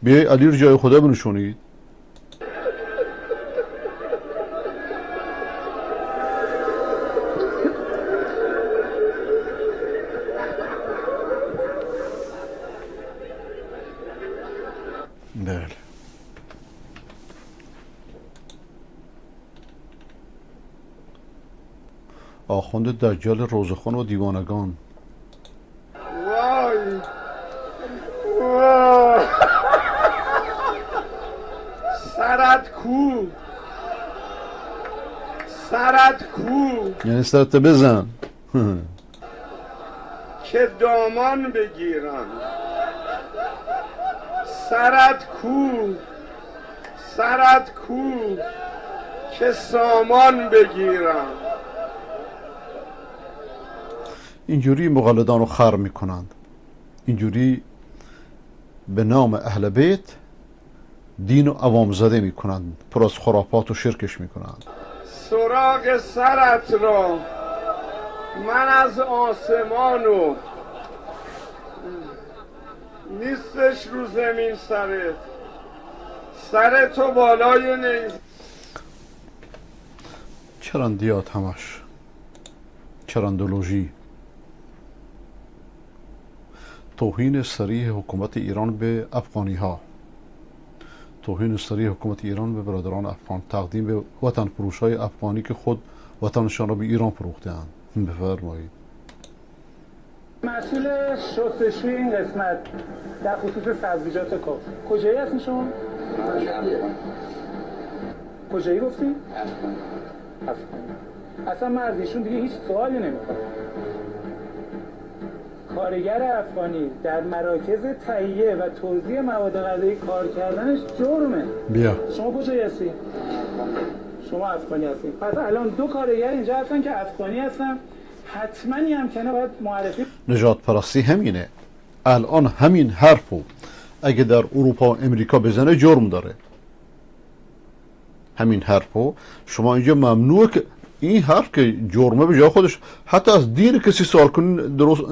بیای علی رو جای خدا بنشونید. بله. آخوند دجال روزخان و دیوانگان. وای وای سرت کو، سرت کو، یعنی سرت بزن که دامان بگیرم. سرت کو، سرت کو، که سامان بگیرم. اینجوری مقلدان رو خر میکنند، اینجوری به نام اهل بیت دین و عوام زده میکنند، پر از خرافات و شرکش میکنند. سراغ سرت را من از آسمانو نیستش رو زمین سرت، سر تو بالای نیست. چرندیات همش چرندولوژی، توهین صریح حکومت ایران به افغانی ها، توهین صریح حکومت ایران به برادران افغان، تقدیم به وطن فروش های افغانی که خود وطنشان را به ایران فروخته‌اند. بفرمایید. مسئول شستشوی این قسمت در خصوص سبزیجات کجایی هستین شما؟ کجایی گفتی؟ اصلا من از ایشون دیگه هیچ سوالی نمیکنم. کارگر افغانی در مراکز تهیه و توزیع مواد غذایی کار کردنش جرمه. بیا. شما کجایی هستی؟ شما افغانی هستی. پس الان دو کارگر اینجا هستن که افغانی هستن، حتما یه امکنه باید معرفی. نجات پرستی همینه. الان همین حرفو اگه در اروپا و امریکا بزنه جرم داره. همین حرفو شما اینجا ممنوعه که این حرف که جرمه به جای خودش، حتی از دین کسی سوال کنین درست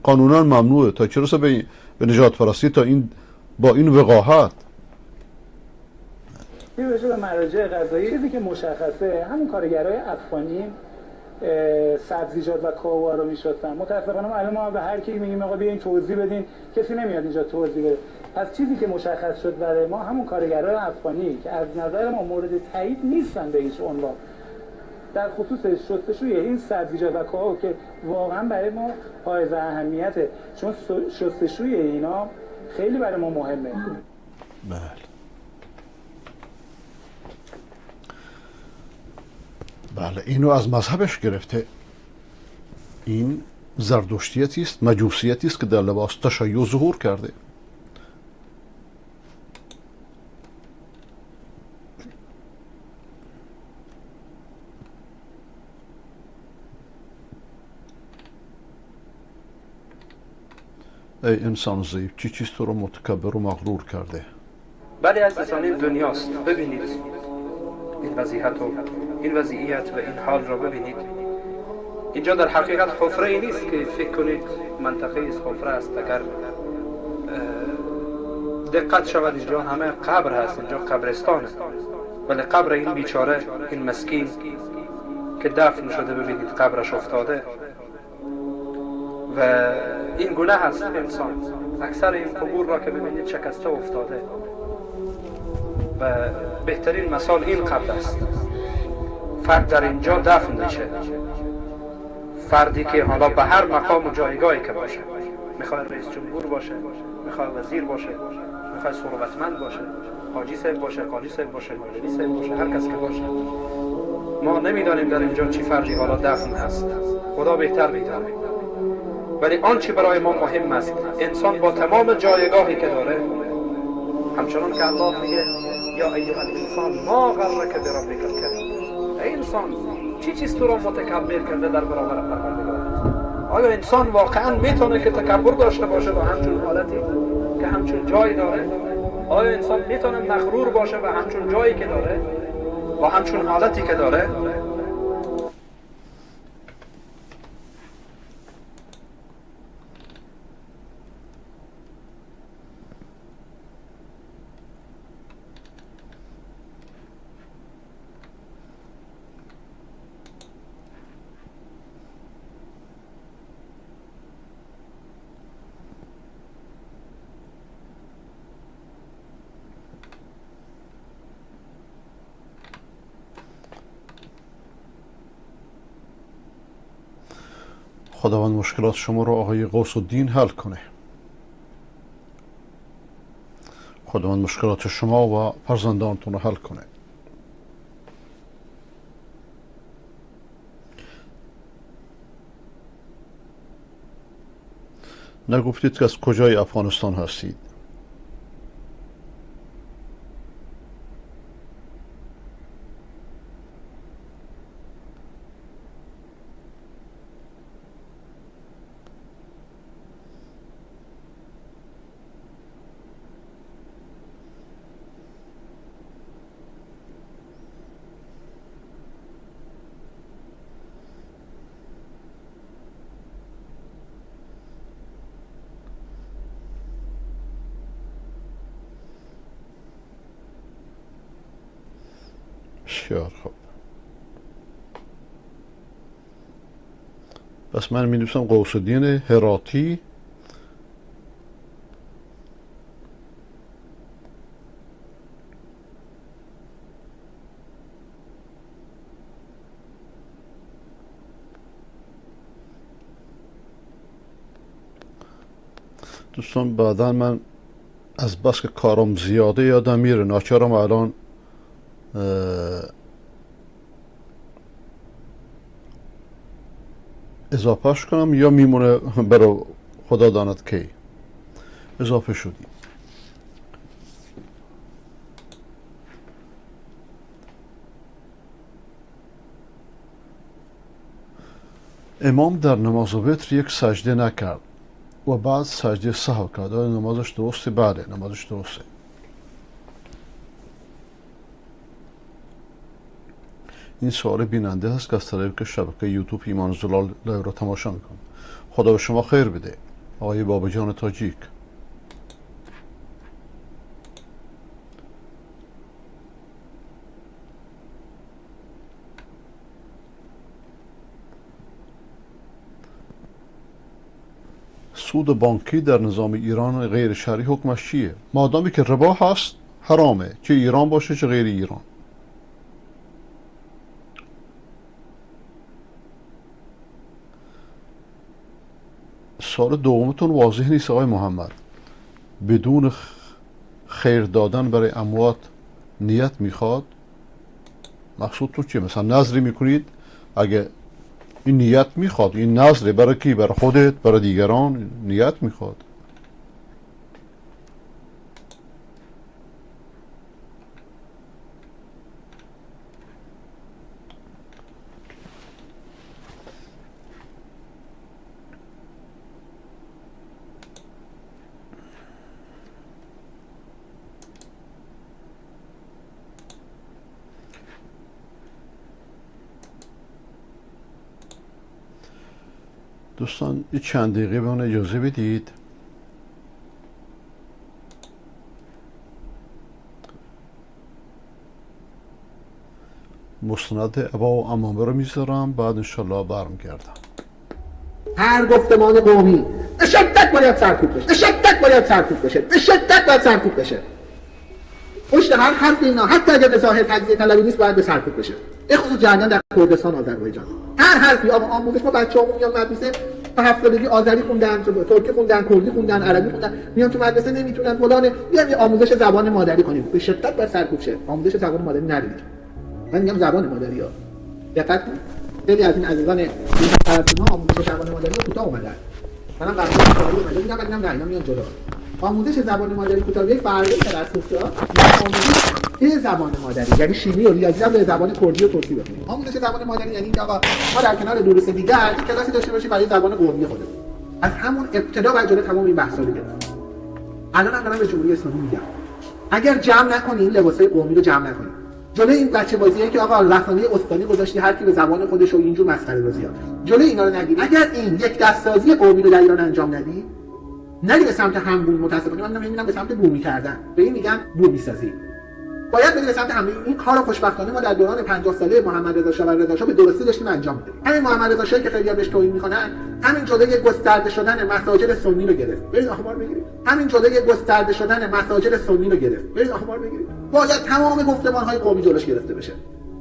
قانونا ممنوعه. تا چه رسه به نجات پرستی تا این با این وقاحت. این بشه به مراجع قضایی چیزی که مشخصه همون کارگرای افغانی سبزیجات و کاهوها رو میشستن. متاسفانه الان ما به هر کی میگیم آقا بیاین توضیح بدین، کسی نمیاد اینجا توضیح بده. پس چیزی که مشخص شد برای ما همون کارگرای افغانی که از نظر ما مورد تایید نیستن به هیچ عنوان در خصوص شستشوی این سبزیجات و کاهو که واقعا برای ما حائز اهمیته، چون شستشوی اینا خیلی برای ما مهمه. بله. بله اینو از مذهبش گرفته. این زردشتیتی است، مجوسیتی است که در لباس تشیع ظهور کرده. ای انسان ضعیف، چی چیز تو رو متکبر و مغرور کرده؟ بله عزیزان این دنیاست. ببینید این وضعیت و این وضعیت و این حال را ببینید. اینجا در حقیقت حفره ای نیست که فکر کنید منطقه است حفره است. اگر دقت شود اینجا همه قبر هست، اینجا قبرستانه. ولی قبر این بیچاره، این مسکین که دفن شده ببینید قبرش افتاده و این گناه هست انسان. اکثر این قبور را که ببینید شکسته افتاده و بهترین مثال این قبر است. فرد در اینجا دفن میشه، فردی که حالا به هر مقام و جایگاهی که باشه، میخواد رئیس جمهور باشه، میخواد وزیر باشه، میخواد ثروتمند باشه، حاجی صاحب باشه، قاضی صاحب باشه، مولوی صاحب باشه، هر کس که باشه. ما نمیدانیم در اینجا چی فردی حالا دفن هست، خدا بهتر میدونه. ولی آنچه برای ما مهم است انسان با تمام جایگاهی که داره، همچنان که الله میگه یا ایها الانسان ما غرک بربک الکریم، ای انسان چی چیز تو را متکبر کرده در برابر پروردگارت؟ آیا انسان واقعا میتونه که تکبر داشته باشه با همچون حالتی که همچون جایی داره؟ آیا انسان میتونه مغرور باشه به همچون جایی که داره، با همچون حالتی که داره؟ خداوند مشکلات شما رو آقای غوث الدین حل کنه. خداوند مشکلات شما و فرزندانتون رو حل کنه. نگفتید که از کجای افغانستان هستید؟ بسیار خوب. پس من می نویسم غوث الدین هراتی دوستان. بعدا من از بس که کارم زیاده یادم میره، ناچارم الان اضافهش کنم یا میمونه برای خدا داند کی اضافه شدی. امام در نماز وتر یک سجده نکرد و بعد سجده سهو کرد. آیا نمازش درسته؟ بله، نمازش درسته. این سوال بیننده هست که از طریق شبکه یوتیوب ایمان زلال لایو را تماشا میکنه. خدا به شما خیر بده آقای باباجان تاجیک. سود بانکی در نظام ایران غیر شرعی حکمش چیه؟ مادامی که ربا هست حرامه، چه ایران باشه چه غیر ایران. سوال دومتون واضح نیست آقای محمد. بدون خیر دادن برای اموات نیت میخواد؟ مقصودتون چیه؟ مثلا نذری میکنید، اگه این نیت میخواد، این نذره برای کی؟ برای خودت؟ برای دیگران؟ نیت میخواد. دوستان یه چند دقیقه به من اجازه بدید. مستند ابا و امامه رو میذارم، بعد انشالله برمیگردم. هر گفتمان قومی به شدت باید سرکوب بشه، به شدت باید سرکوب بشه، به شدت باید سرکوب بشه. پشت هر حرف اینا حتی اگر به ظاهر تجزیه طلبی نیست باید به سرکوب بشه. به خصوص جریان در کردستان آذربایجان. هر حرفی آقا آموزش ما بچه‌هامون میان مدرسه تا 7 سالگی آذری خوندن، ترکی خوندن، کردی خوندن، عربی خوندن، میان تو مدرسه نمیتونن فلان، بیان آموزش زبان مادری کنیم. به شدت باید سرکوب شه. آموزش زبان مادری ندید. من میگم زبان مادری ها. دقت کنید. خیلی از این عزیزان این طرف ما آموزش زبان مادری رو کوتاه اومدن. منم قبلا کاری اومده بودم ولی نه اینا میان جلو. آموزش زبان مادری کوتاه یک فرقی داره از آموزش زبان مادری، یعنی شیمی و ریاضی هم به زبان کردی و ترکی بخونیم. آموزش زبان مادری یعنی اینکه آقا ما در کنار دروس دیگر یک کلاسی داشته باشیم برای زبان قومی خودمون. از همون ابتدا باید جلوی تمام این بحثا رو گرفت. الان هم دارم به جمهوری اسلامی میگم اگر جمع نکنی این لباسای قومی رو جمع نکنی، جلوی این بچه بازیه که آقا رسانه استانی گذاشتی هر کی به زبان خودش و اینجور مسخره بازی‌ها، جلوی اینا رو نگیری. اگر این یک دستسازی قومی رو در ایران انجام ندی، نری به سمت همبومی، متاسفانه من نمی‌بینم به سمت بومی کردن، به این میگن بومی سازی. باید بریم به سمت همین. این کارو خوشبختانه ما در دوران 50 ساله محمد رضا شاه و رضا شاه به درستی داشتیم انجام میدادیم. همین محمد رضا شاه که خیلی‌ها بهش توهین میکنن، همین جلوی گسترده شدن مساجد سنی رو گرفت. برید آمار بگیرید. همین جلوی گسترده شدن مساجد سنی رو گرفت. برید آمار بگیرید. باید تمام گفتمان‌های قومی جلوش گرفته بشه.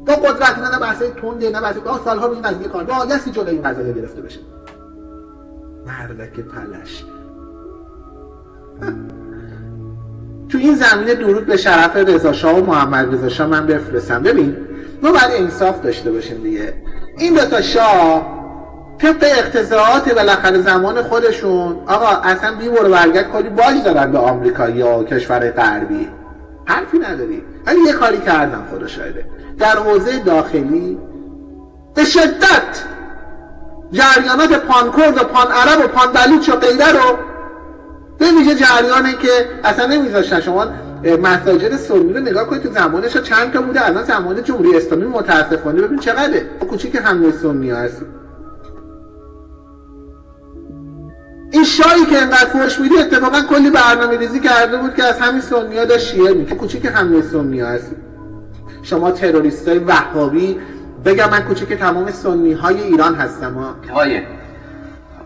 با قدرت نه بحث تنده، نه بحث سال‌ها رو این قضیه کار. باید جلوی این قضیه گرفته بشه. مردک پلش. تو این زمینه درود به شرف رضا شاه و محمد رضا شاه من بفرستم. ببین ما باید انصاف داشته باشیم دیگه. این دو تا شاه طبق اقتضاعات بالاخره زمان خودشون آقا اصلا بی برو برگرد کلی باج دارن به آمریکا یا کشور غربی، حرفی نداری. ولی یه کاری کردن خدا شاهده، در حوزه داخلی به شدت جریانات پان کرد و پان عرب و پان بلوچ و غیره رو به ویژه جریانی که اصلا نمیذاشتن شما مساجد سنی رو نگاه کنید تو زمانش چند تا بوده، الان زمان جمهوری اسلامی متاسفانه ببین چقدره. کوچیک حمله سنی ها هست. این شاهی که انقدر فحش میدی اتفاقا کلی برنامه ریزی کرده بود که از همین سنی ها داشت شیعه میگه. کوچیک حمله سنی ها هست. شما تروریستای وهابی، بگم من کوچیک تمام سنی های ایران هستم ها.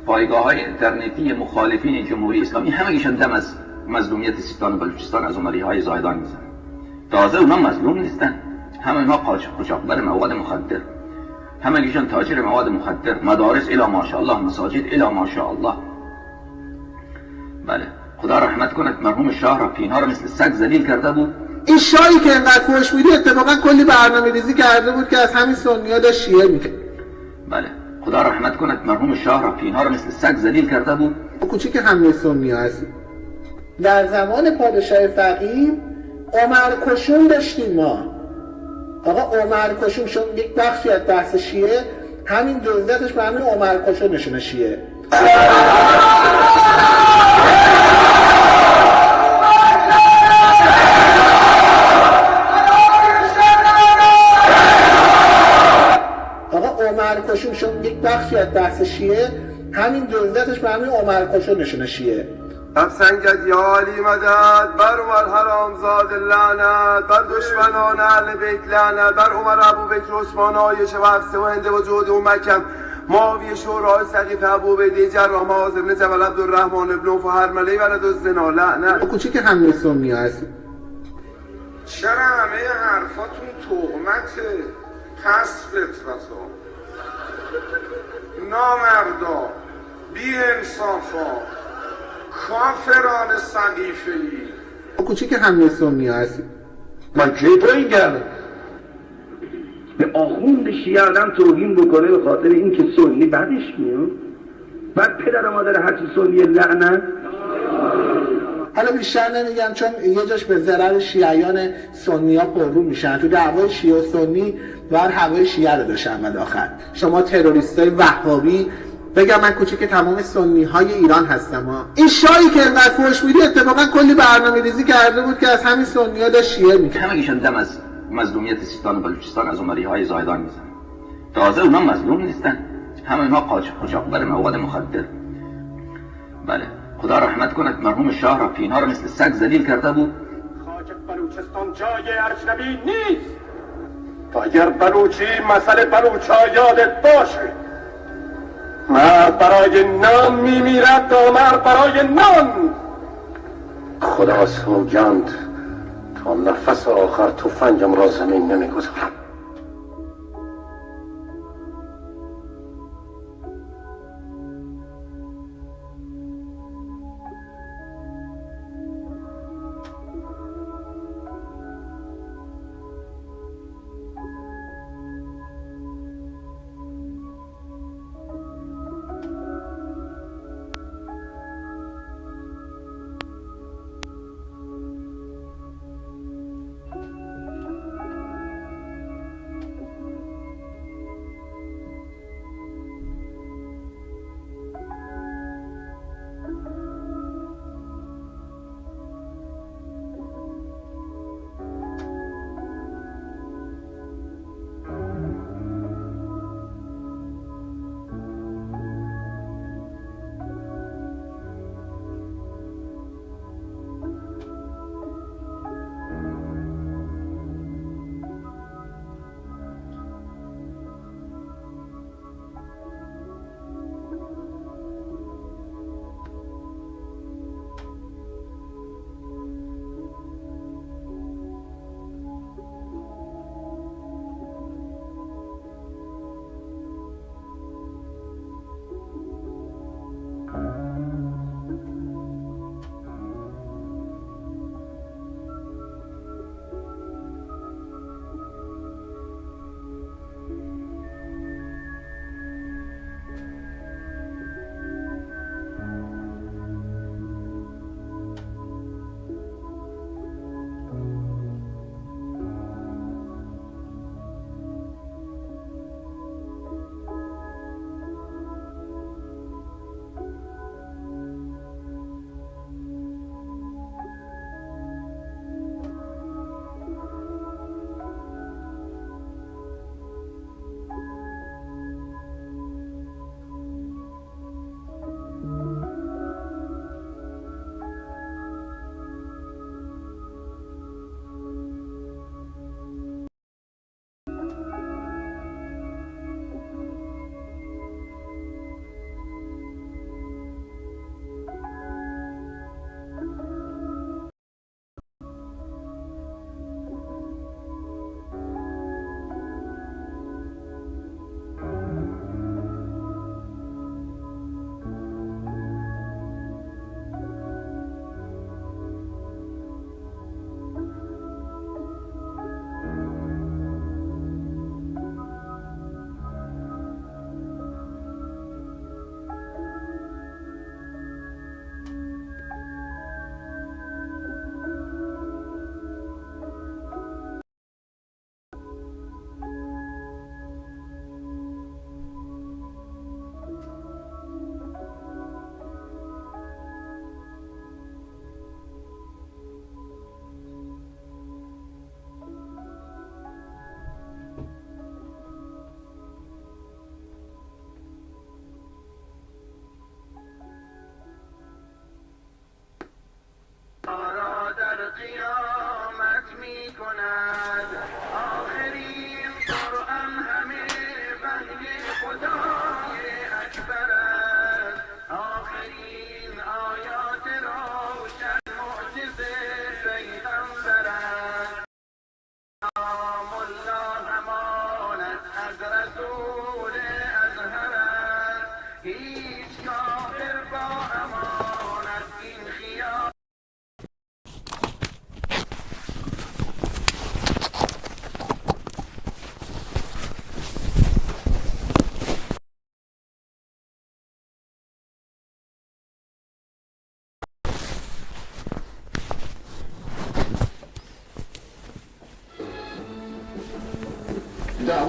پایگاه های اینترنتی مخالفین جمهوری اسلامی همگیشون دم از مظلومیت سیستان و بلوچستان از عمری های زاهدان میزنن. تازه اونا مظلوم نیستن، همه اینا قاچاقبر مواد مخدر، همگیشون تاجر مواد مخدر، مدارس الی ماشاءالله، مساجد الی ماشاءالله. بله، خدا رحمت کند مرحوم شاه را پینا را مثل سگ ذلیل کرده بود. این شاهی که انقدر فحش میدی اتفاقا کلی برنامه ریزی کرده بود که از همین سنی‌ها داشت شیعه میکرد. بله، خدا رحمت کند مرحوم شاه را پینا را مثل سگ ذلیل کرده بود. کوچیک همه سنی‌ها هست. در زمان پادشاه فقیم عمر کشون داشتیم ما. آقا عمر کشون شون یک بخشی از بحث شیعه همین جزئیاتش به همین عمر کشون نشونه شیعه. آقا عمر کشون شون یک بخشی از بحث شیعه همین جزئیاتش به همین عمر کشون نشونه شیعه. سنگت یا علی مدد، بر عمر حرامزاده لعنت، بر دشمنان اهل بیت لعنت، بر عمر ابوبکر عثمان عایشه و حفصه و هند و جود و مکم، معاویه شورای سقیف ابوعبیده جراح معاذ بن جبل عبدالرحمن بن عوف و هرمله ولد الزنا لعنت. کوچیک همه سنی‌ها هست. چرا همه حرفاتون تهمته؟ پس فطرتا، نامردا، بی انصافا، کافران سقیفه ای. کوچیک همه سنی‌ها هست. من کی تو این گرم به آخوند شیعه آدم توهین بکنه به خاطر اینکه سنی بعدش میاد، بعد پدر و مادر هرچی سنی لعنت. حالا بیشتر نمیگم چون یه جاش به ضرر شیعیان سنی ها پررو میشن. تو دعوای شیعه و سنی بر هوای شیعه رو داشتن آخر. شما تروریستای وهابی، بگم من کوچیک تمام سنی های ایران هستم ها. این شاهی که انقدر فحش میدی اتفاقا کلی برنامه ریزی کرده بود که از همین سنی ها داشت شیعه میکرد. همگیشون دم از مظلومیت سیستان و بلوچستان از عمری های زاهدان میزنن. تازه اونا مظلوم نیستن، همه اینا قاچاقبر مواد مخدر. بله، خدا رحمت کند مرحوم شاه را پینا را مثل سگ ذلیل کرده بود. خاک بلوچستان جای اجنبی نیست. اگر بلوچی مسئله بلوچا یادت باشه، مرد برای نان میمیرد تا مرد برای نان. خدا سوگند تا نفس آخر تفنگم را زمین نمیگذارم.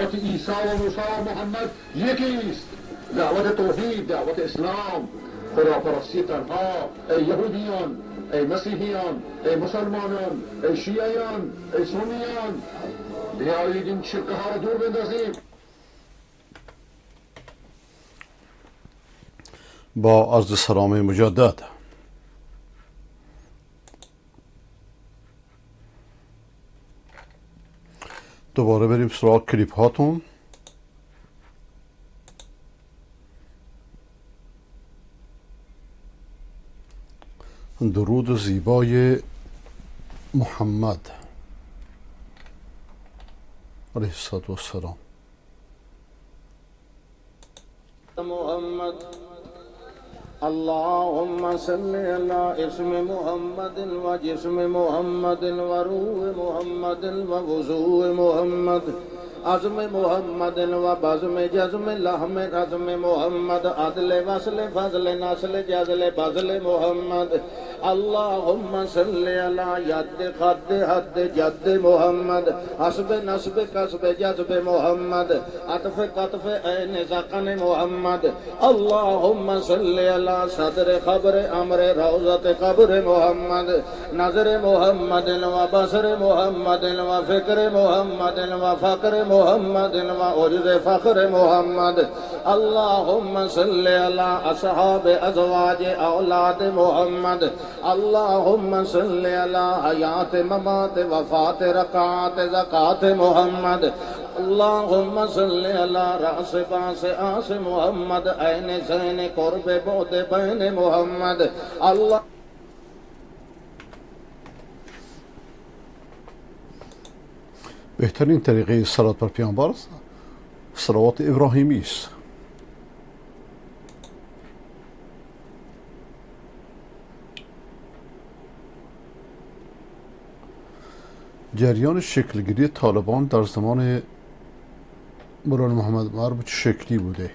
دعوت عیسی و موسی و محمد یکی است. دعوت توحید، دعوت اسلام، خداپرستی تنها. ای یهودیان، ای مسیحیان، ای مسلمانان، ای شیعیان، ای سنیان، بیایید این شرکه ها را دور بندازیم. با عرض سلام مجدد دوباره بریم سراغ کلیپ هاتون. درود زیبای محمد علیه السلام. محمد اللهم صل على اسم محمد وجسم محمد وروح محمد ووضوء محمد عزم محمد وبزم جزم لحم عزم محمد عدل وصل فضل نسل جزل بزل محمد اللهم صل على يد خد حد جد محمد حسب نسب كسب جذب محمد عطف قطف عين زقن محمد اللهم صل على صدر خبر امر روضة قبر محمد نظر محمد وبصر محمد وفكر محمد وفقر محمد وعجز فخر محمد اللهم صل على أصحاب أزواج أولاد محمد اللهم صل على حياة ممات وفات ركعات زكاة محمد اللهم صل على رأس باس آس محمد عين زين قرب بعد بين محمد الله. بهترین طریقه صلات بر پیامبر صلوات ابراهیمی است. جریان شکلگیری طالبان در زمان مولانا محمد عمر به چه شکلی بوده؟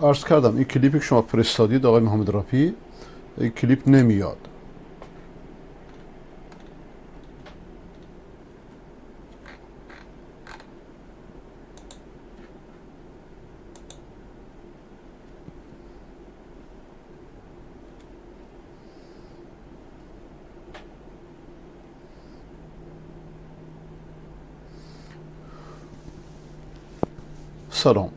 عرض کردم این کلیپی که شما فرستادید آقای محمد رفیع، این کلیپ نمیاد. سلام.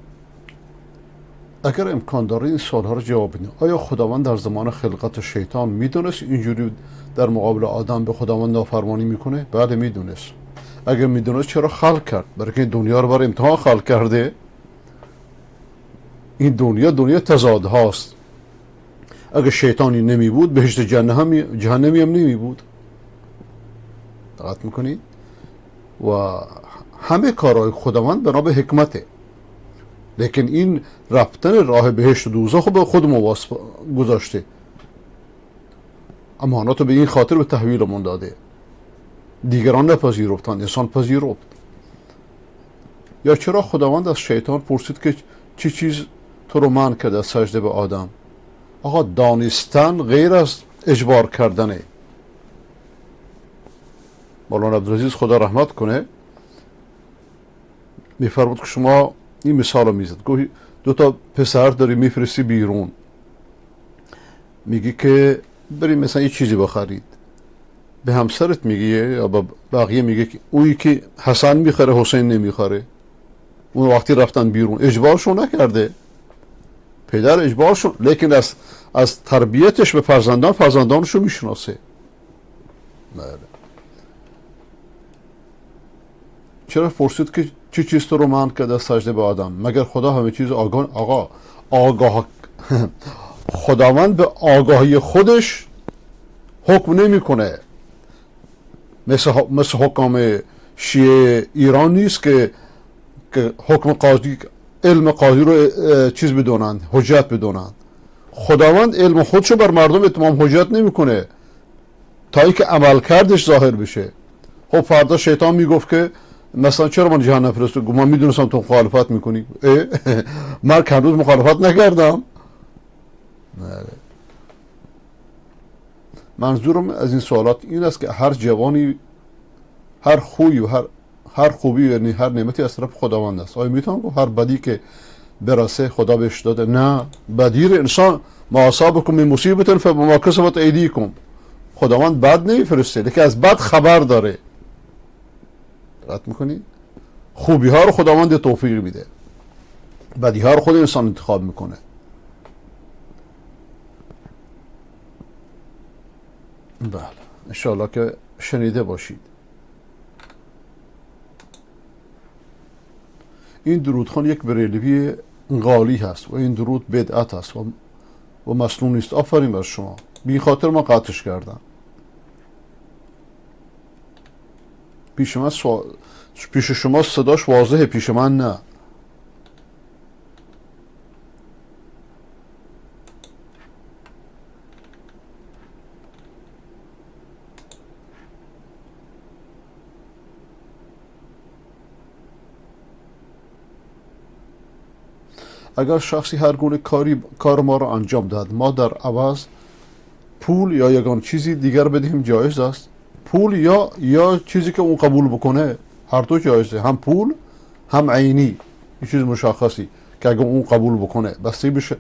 اگر امکان داره این سوالها رو جواب بدید. آیا خداوند در زمان خلقت شیطان میدونست اینجوری در مقابل آدم به خداوند نافرمانی میکنه؟ بله میدونست. اگر میدونست چرا خلق کرد؟ برای که این دنیا رو برای امتحان خلق کرده. این دنیا تضاد هاست. اگر شیطانی نمی بود بهشت جهنمی هم نمی بود. دقت میکنید؟ و همه کارهای خداوند بنا به حکمته. لیکن این رفتن راه بهشت و دوزخ به خود ما گذاشته. امانات به این خاطر به تحویلمون داده. دیگران نپذیرفتند، انسان پذیرفت. یا چرا خداوند از شیطان پرسید که چی چیز تو رو منع کرده از سجده به آدم؟ آقا دانستن غیر از اجبار کردنه. مولانا عبدالعزیز خدا رحمت کنه میفرمود که شما این مثال رو میزد، گویی دو تا پسر داری میفرستی بیرون، میگی که بریم مثلا یه چیزی بخرید، به همسرت میگی یا به بقیه میگه که اونی که حسن میخره حسین نمیخره. اون وقتی رفتن بیرون اجبارشون نکرده، پدر اجبارشون، لیکن از تربیتش به فرزندانشو میشناسه. بله. چرا پرسید که چی چیز تو رو منع کرده از سجده به آدم؟ مگر خدا همه چیز آگاه خداوند به آگاهی خودش حکم نمیکنه. مثل حکام شیعه ایران نیست که حکم قاضی، علم قاضی رو چیز بدونند، حجت بدونند. خداوند علم خودشو بر مردم اتمام حجت نمیکنه تا اینکه عمل کردش ظاهر بشه. خب فردا شیطان میگفت که مثلا چرا من جهنم فرستاد؟ من میدونستم تو مخالفت میکنی. من هنوز مخالفت نکردم. منظورم از این سوالات این است که هر جوانی هر خوی و هر خوبی یعنی هر نعمتی از طرف خداوند است. آیا میتونم گفت هر بدی که برسه خدا بهش داده؟ نه، بدی رو انسان ما اصابکم من مصیبت فبما کسبت ایدیکم، خداوند بد نمیفرسته لیکن از بد خبر داره. دقت میکنی؟ خوبی ها رو خداوند توفیق میده، بدی ها رو خود انسان انتخاب میکنه. بله انشاءالله که شنیده باشید. این درودخوان یک بریلوی غالی هست و این درود بدعت است و مسنون نیست. آفرین بر شما، بی خاطر من قطعش کردم. پیش شما صداش واضحه، پیش من نه. اگر شخصی هر گونه کار ما را انجام داد، ما در عوض پول یا یگان چیزی دیگر بدهیم جایز است؟ پول یا چیزی که اون قبول بکنه، هر دو جایزه، هم پول هم عینی، یه چیز مشخصی که اگر اون قبول بکنه بستگی بشه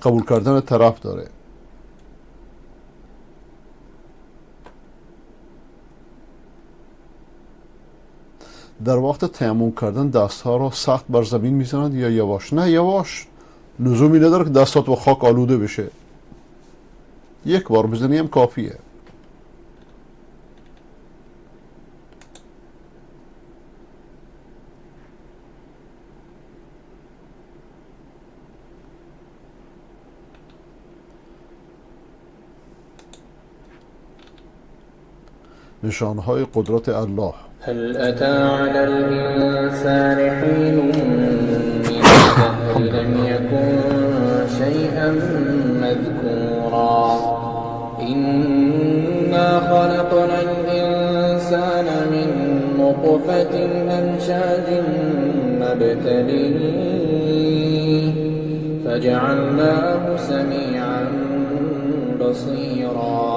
قبول کردن طرف داره. در وقت تیمم کردن دستها را سخت بر زمین میزنند یا یواش؟ نه، یواش، لزومی نداره که دستات با خاک آلوده بشه، یک بار بزنی هم کافیه. نشانهای قدرت الله. هل أتى على الإنسان حين من الدهر لم يكن شيئا مذكورا إنا خلقنا الإنسان من نطفة أمشاج نبتليه فجعلناه سميعا بصيرا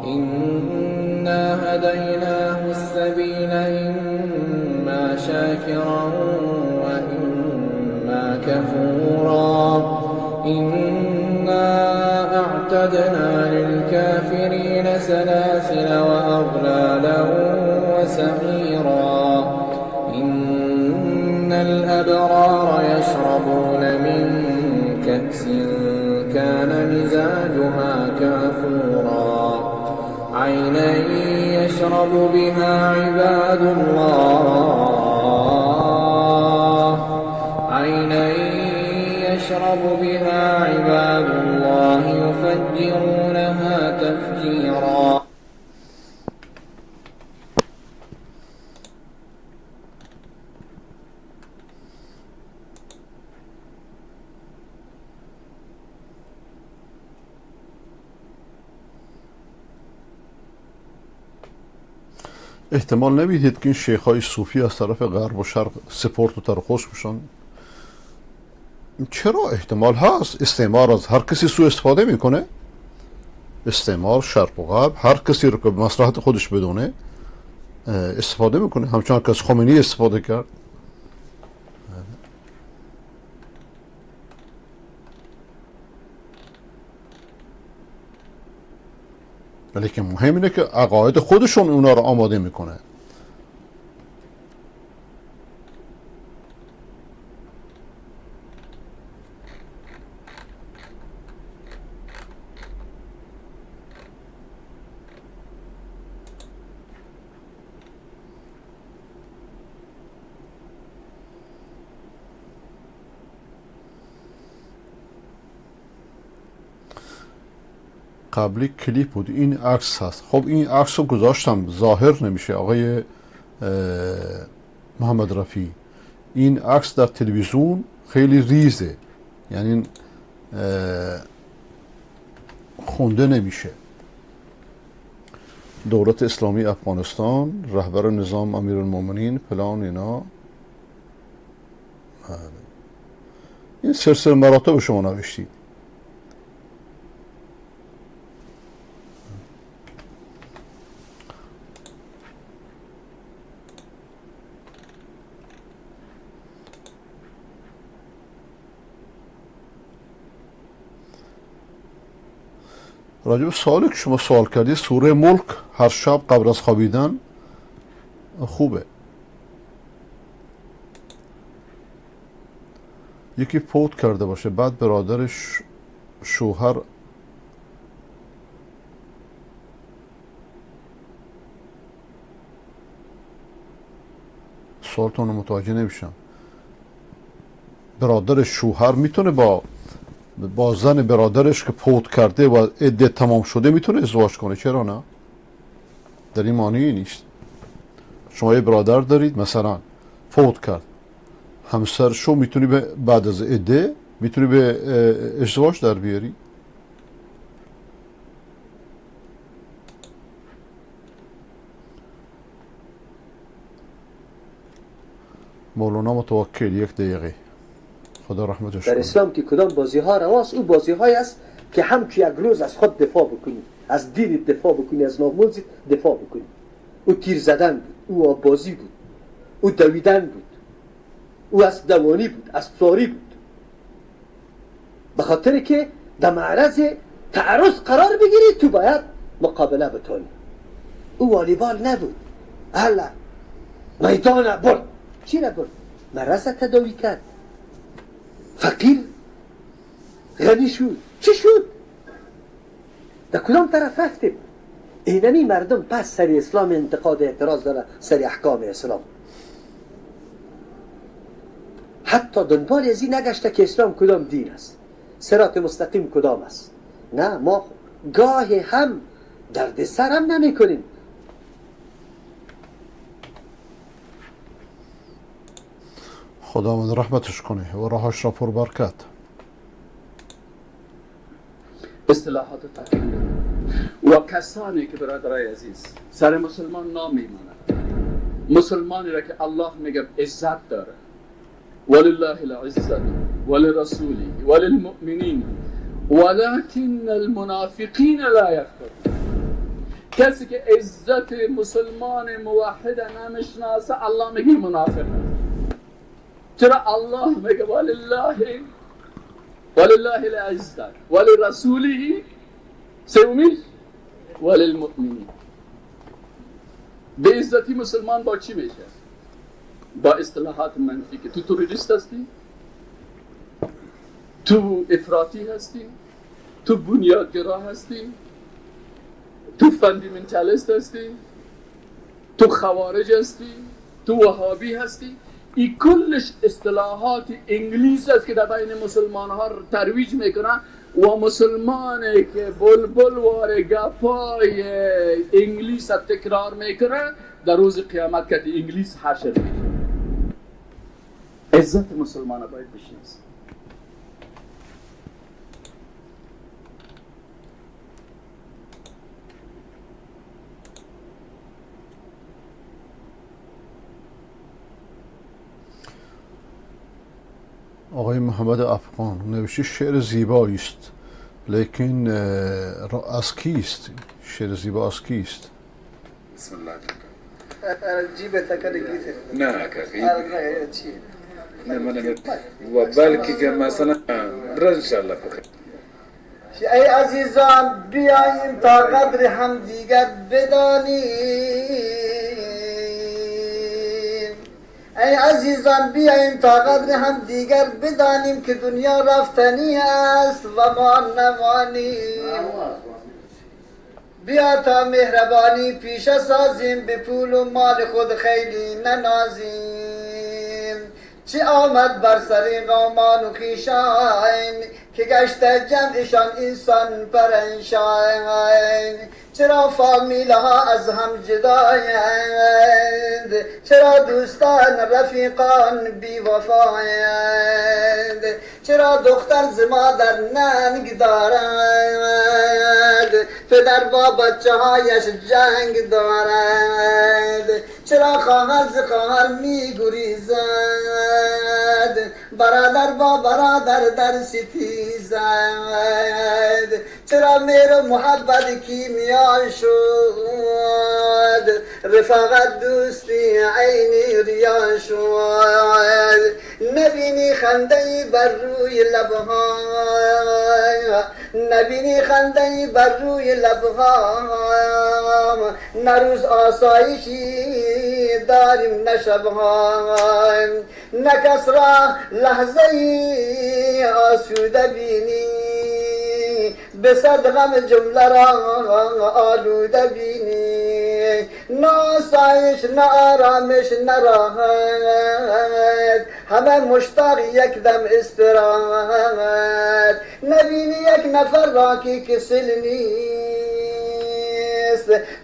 إنا هديناه السبيل إما شاكرا وإما كفورا إنا أعتدنا للكافرين سلاسل وأغلالا وسعيرا إن الأبرار يشربون من كأس كان مزاجها كافورا عينا يشرب بها عباد الله عينا يشرب بها عباد الله يفجرونها تفجيرا. احتمال نمیدید که این شیخ‌های صوفی از طرف غرب و شرق سپورت و ترخص بشن؟ چرا؟ احتمال هست. استعمار از هر کسی سوء استفاده میکنه. استعمار شرق و غرب هر کسی رو که به مصلحت خودش بدونه استفاده میکنه، همچنان که از خمینی استفاده کرد. ولی که مهم اینه که عقاید خودشون اونا رو آماده میکنه. قبلی کلیپ بود، این عکس هست. خب این عکس رو گذاشتم، ظاهر نمیشه آقای محمد رفیع. این عکس در تلویزیون خیلی ریزه، یعنی خونده نمیشه. دولت اسلامی افغانستان، رهبر نظام امیرالمومنین، فلان اینا. این سلسله مراتب شما نوشتید. راجب سوالی که شما سوال کردی، سوره ملک هر شب قبل از خوابیدن خوبه. یکی فوت کرده باشه بعد برادرش شوهر سوالتون رو متوجه نمیشم. برادر شوهر میتونه با زن برادرش که فوت کرده و عده تمام شده میتونه ازدواج کنه، چرا نه؟ در این معنی نیست. شما یه برادر دارید مثلا فوت کرد، همسرشو میتونی بعد از عده میتونی به ازدواج در بیاری. مولانا متوکل 1 دقیقه. خدا رحمتش در اسلام که کدام بازی ها رواست، او بازی های است که همچو یک روز از خود دفاع بکنی، از دینت دفاع بکنی، از ناموزت دفاع بکنی. او تیر زدن بود، او آبازی بود، او دویدن بود، او از دوانی بود، از ساری بود، به خاطر که در معرض تعرض قرار بگیری تو باید مقابله بتونی. او والیبال نبود، الا میدان برد. چی را برد؟ مرض تداوی کرد. فقیر غنی شد. چی شد؟ در کدام طرف رفتیم؟ اینمی مردم پس سر اسلام انتقاد اعتراض داره، سر احکام اسلام. حتی دنبال ازی نگشته که اسلام کدام دین است، صراط مستقیم کدام است. نه، ما گاهی هم درد سرم نمی کنیم. خداوند رحمتش کنه و راهش را پر برکت. اصطلاحات تکمیل و کسانی که برادرای عزیز سر مسلمان نام میمانند، مسلمانی را که الله میگه عزت داره، ولله العزت ولرسوله وللمؤمنین ولكن المنافقین لا یفقهون. کسی که عزت مسلمان موحد نمیشناسه الله میگه منافق است. چرا الله میگه ولله العزت ولرسوله، سومیش وللمؤمنین. به عزتی مسلمان با چی میشه؟ با اصطلاحات منفی که تو تروریست هستی، تو افراطی هستی، تو بنیادگرا هستی، تو فاندامنتالیست هستی، تو خوارج هستی، تو وهابی هستی. این کلش اصطلاحات انگلیس است که در بین مسلمان ها ترویج میکنن و مسلمانی که بلبل وار گپای انگلیس تکرار میکنه در روز قیامت که انگلیس حشر میشه. عزت مسلمان ها باید بشناسید. آقای محمد افغان نوشته شعر زیبایی است، لیکن از کیست؟ شعر زیبا از کیست؟ بسم الله. جیبت کنه گیته نه که نه من و بلکه که مثلا برای انشاءالله ای عزیزان بیاییم تا قدر هم دیگر بدانیم. ای عزیزان بیاییم تا قدر هم دیگر بدانیم که دنیا رفتنی است و ما نمانیم. بیا تا مهربانی پیشه سازیم، به پول و مال خود خیلی ننازیم. چه آمد بر سر قومان و خویشان که گشته جمعشان انسان پرنشان. چرا فامیله ها از هم جدایند، چرا دوستان رفیقان بی وفایند، چرا دختر ز مادر ننگ دارند، پدر با بچه هایش جنگ دارند، چرا خواهر ز خواهر می گریزند، برادر با برادر در ستیزد چرا مهر و محبت کیمیا شد رفاقت دوستی عینی ریا شد نبینی خنده بر روی لبها نبینی خنده بر روی لبها نه روز آسایشی داریم نه شبها نه کس را لحظه آسوده بینی به صد غم جمله را آلوده بینی نه آسایش نه آرامش نه راحت همه مشتاق یک دم استراحت نبینی یک نفر را که کسل نیست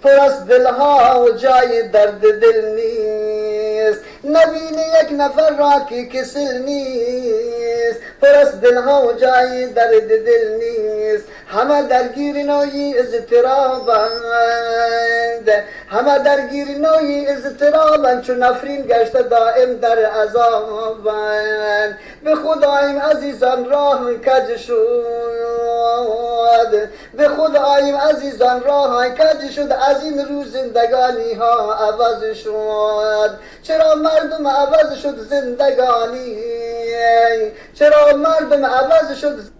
پر از دلها و جای درد دل نیست نبینی یک نفر را که کسل نیست پر از دلها و جای درد دل نیست همه درگیر نوعی اضطرابند همه درگیر نوعی اضطرابند چون نفرین گشته دائم در عذابند به خداییم عزیزان راه کج شد به خداییم عزیزان راه کج شد از این روز زندگانی ها عوض شد چرا مردم عوض شد زندگانی چرا مردم عوض شد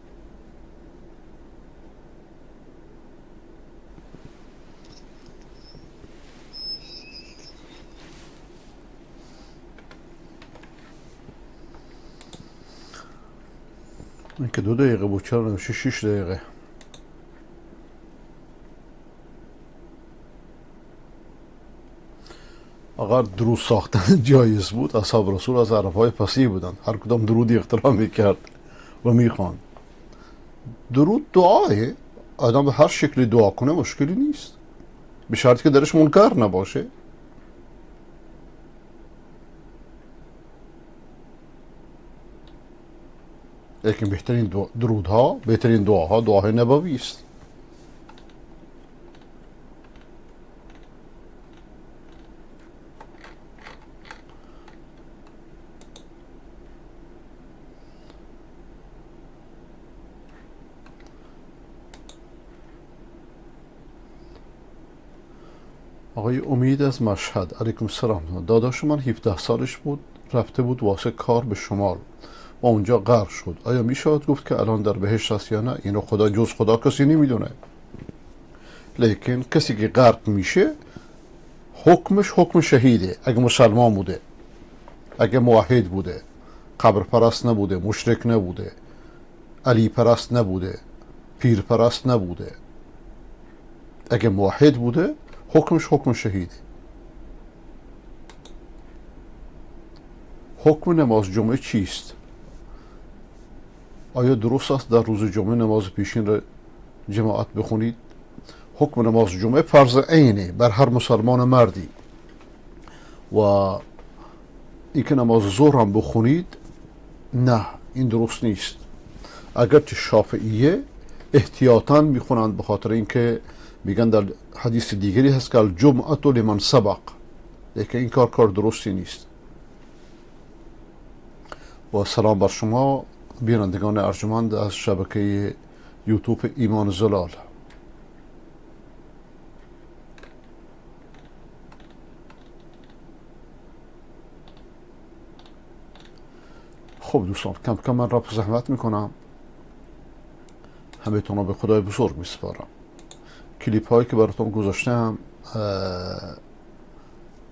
این که 2 دقیقه بود چرا نمیشه 6 دقیقه اگر درود ساختن جایز بود اصحاب رسول از عربهای پسی بودن هر کدام درودی اختراع میکرد و میخواند درود دعایه آدم به هر شکلی دعا کنه مشکلی نیست به شرطی که درش منکر نباشه لیکن بهترین درودها بهترین دعاها دعاهای نبوی است آقای امید از مشهد علیکم السلام داداش من 17 سالش بود رفته بود واسه کار به شمال و اونجا غرق شد آیا می شود گفت که الان در بهشت است یا نه اینو خدا جز خدا کسی نمیدونه لیکن کسی که غرق میشه حکمش حکم شهیده اگه مسلمان بوده اگه موحد بوده قبر پرست نبوده مشرک نبوده علی پرست نبوده پیر پرست نبوده اگه موحد بوده حکمش حکم شهیده حکم نماز جمعه چیست؟ آیا درست است در روز جمعه نماز پیشین را جماعت بخونید؟ حکم نماز جمعه فرض عینه بر هر مسلمان مردی و اینکه نماز ظهر هم بخونید نه این درست نیست اگرچه شافعیه احتیاطاً میخونند به خاطر اینکه میگن در حدیث دیگری هست که الجمعه لمن سبق لیکن این کار درستی نیست و سلام بر شما بینندگان ارجمند از شبکه یوتیوب ایمان زلال خب دوستان کم کم من رفع زحمت میکنم همه تون به خدای بزرگ میسپارم کلیپ هایی که براتون گذاشتم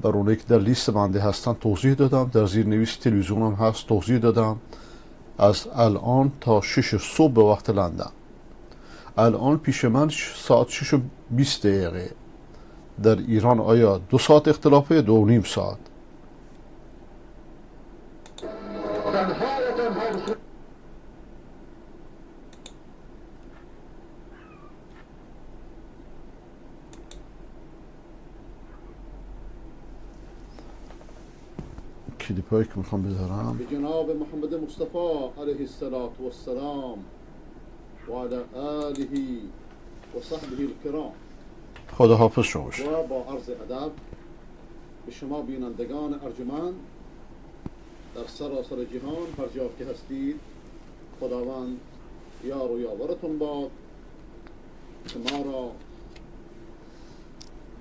بر اونایی که در لیست بنده هستن توضیح دادم در زیر نویس تلویزیون هم هست توضیح دادم از الان تا 6 صبح به وقت لندن الان پیش من ساعت 6:20 در ایران آیا 2 ساعت اختلافه 2.5 ساعت کلیپ هایی که میخوام بذارم به جناب محمد مصطفى علیه السلام و علی آله و صحبه الکرام خدا حافظ شما باشه و با عرض ادب به شما بینندگان ارجمند در سراسر جهان هر جا که هستید خداوند یار و یاورتون باد که ما را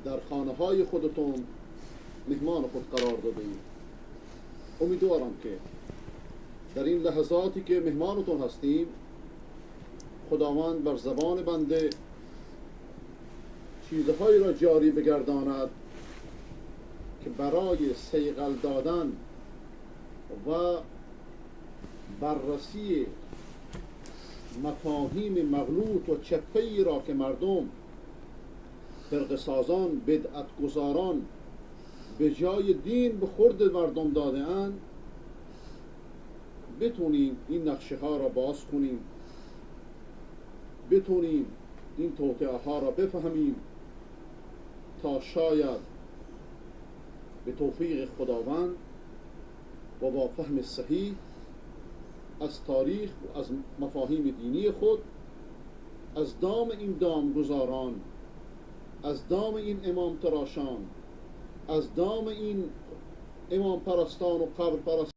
در خانه های خودتون مهمان خود قرار دادید. امیدوارم که در این لحظاتی که مهمانتون هستیم خداوند بر زبان بنده چیزهایی را جاری بگرداند که برای صیقل دادن و بررسی مفاهیم مغلوط و چپه‌ای را که مردم فرقه سازان بدعت گذاران به جای دین به خورد مردم داده اند بتونیم این نقشه ها را باز کنیم، بتونیم این توطئه ها را بفهمیم تا شاید به توفیق خداوند و با فهم صحیح از تاریخ و از مفاهیم دینی خود از دام این دامگذاران، از دام این امام تراشان، از دام این امام پرستان و قبر پرستان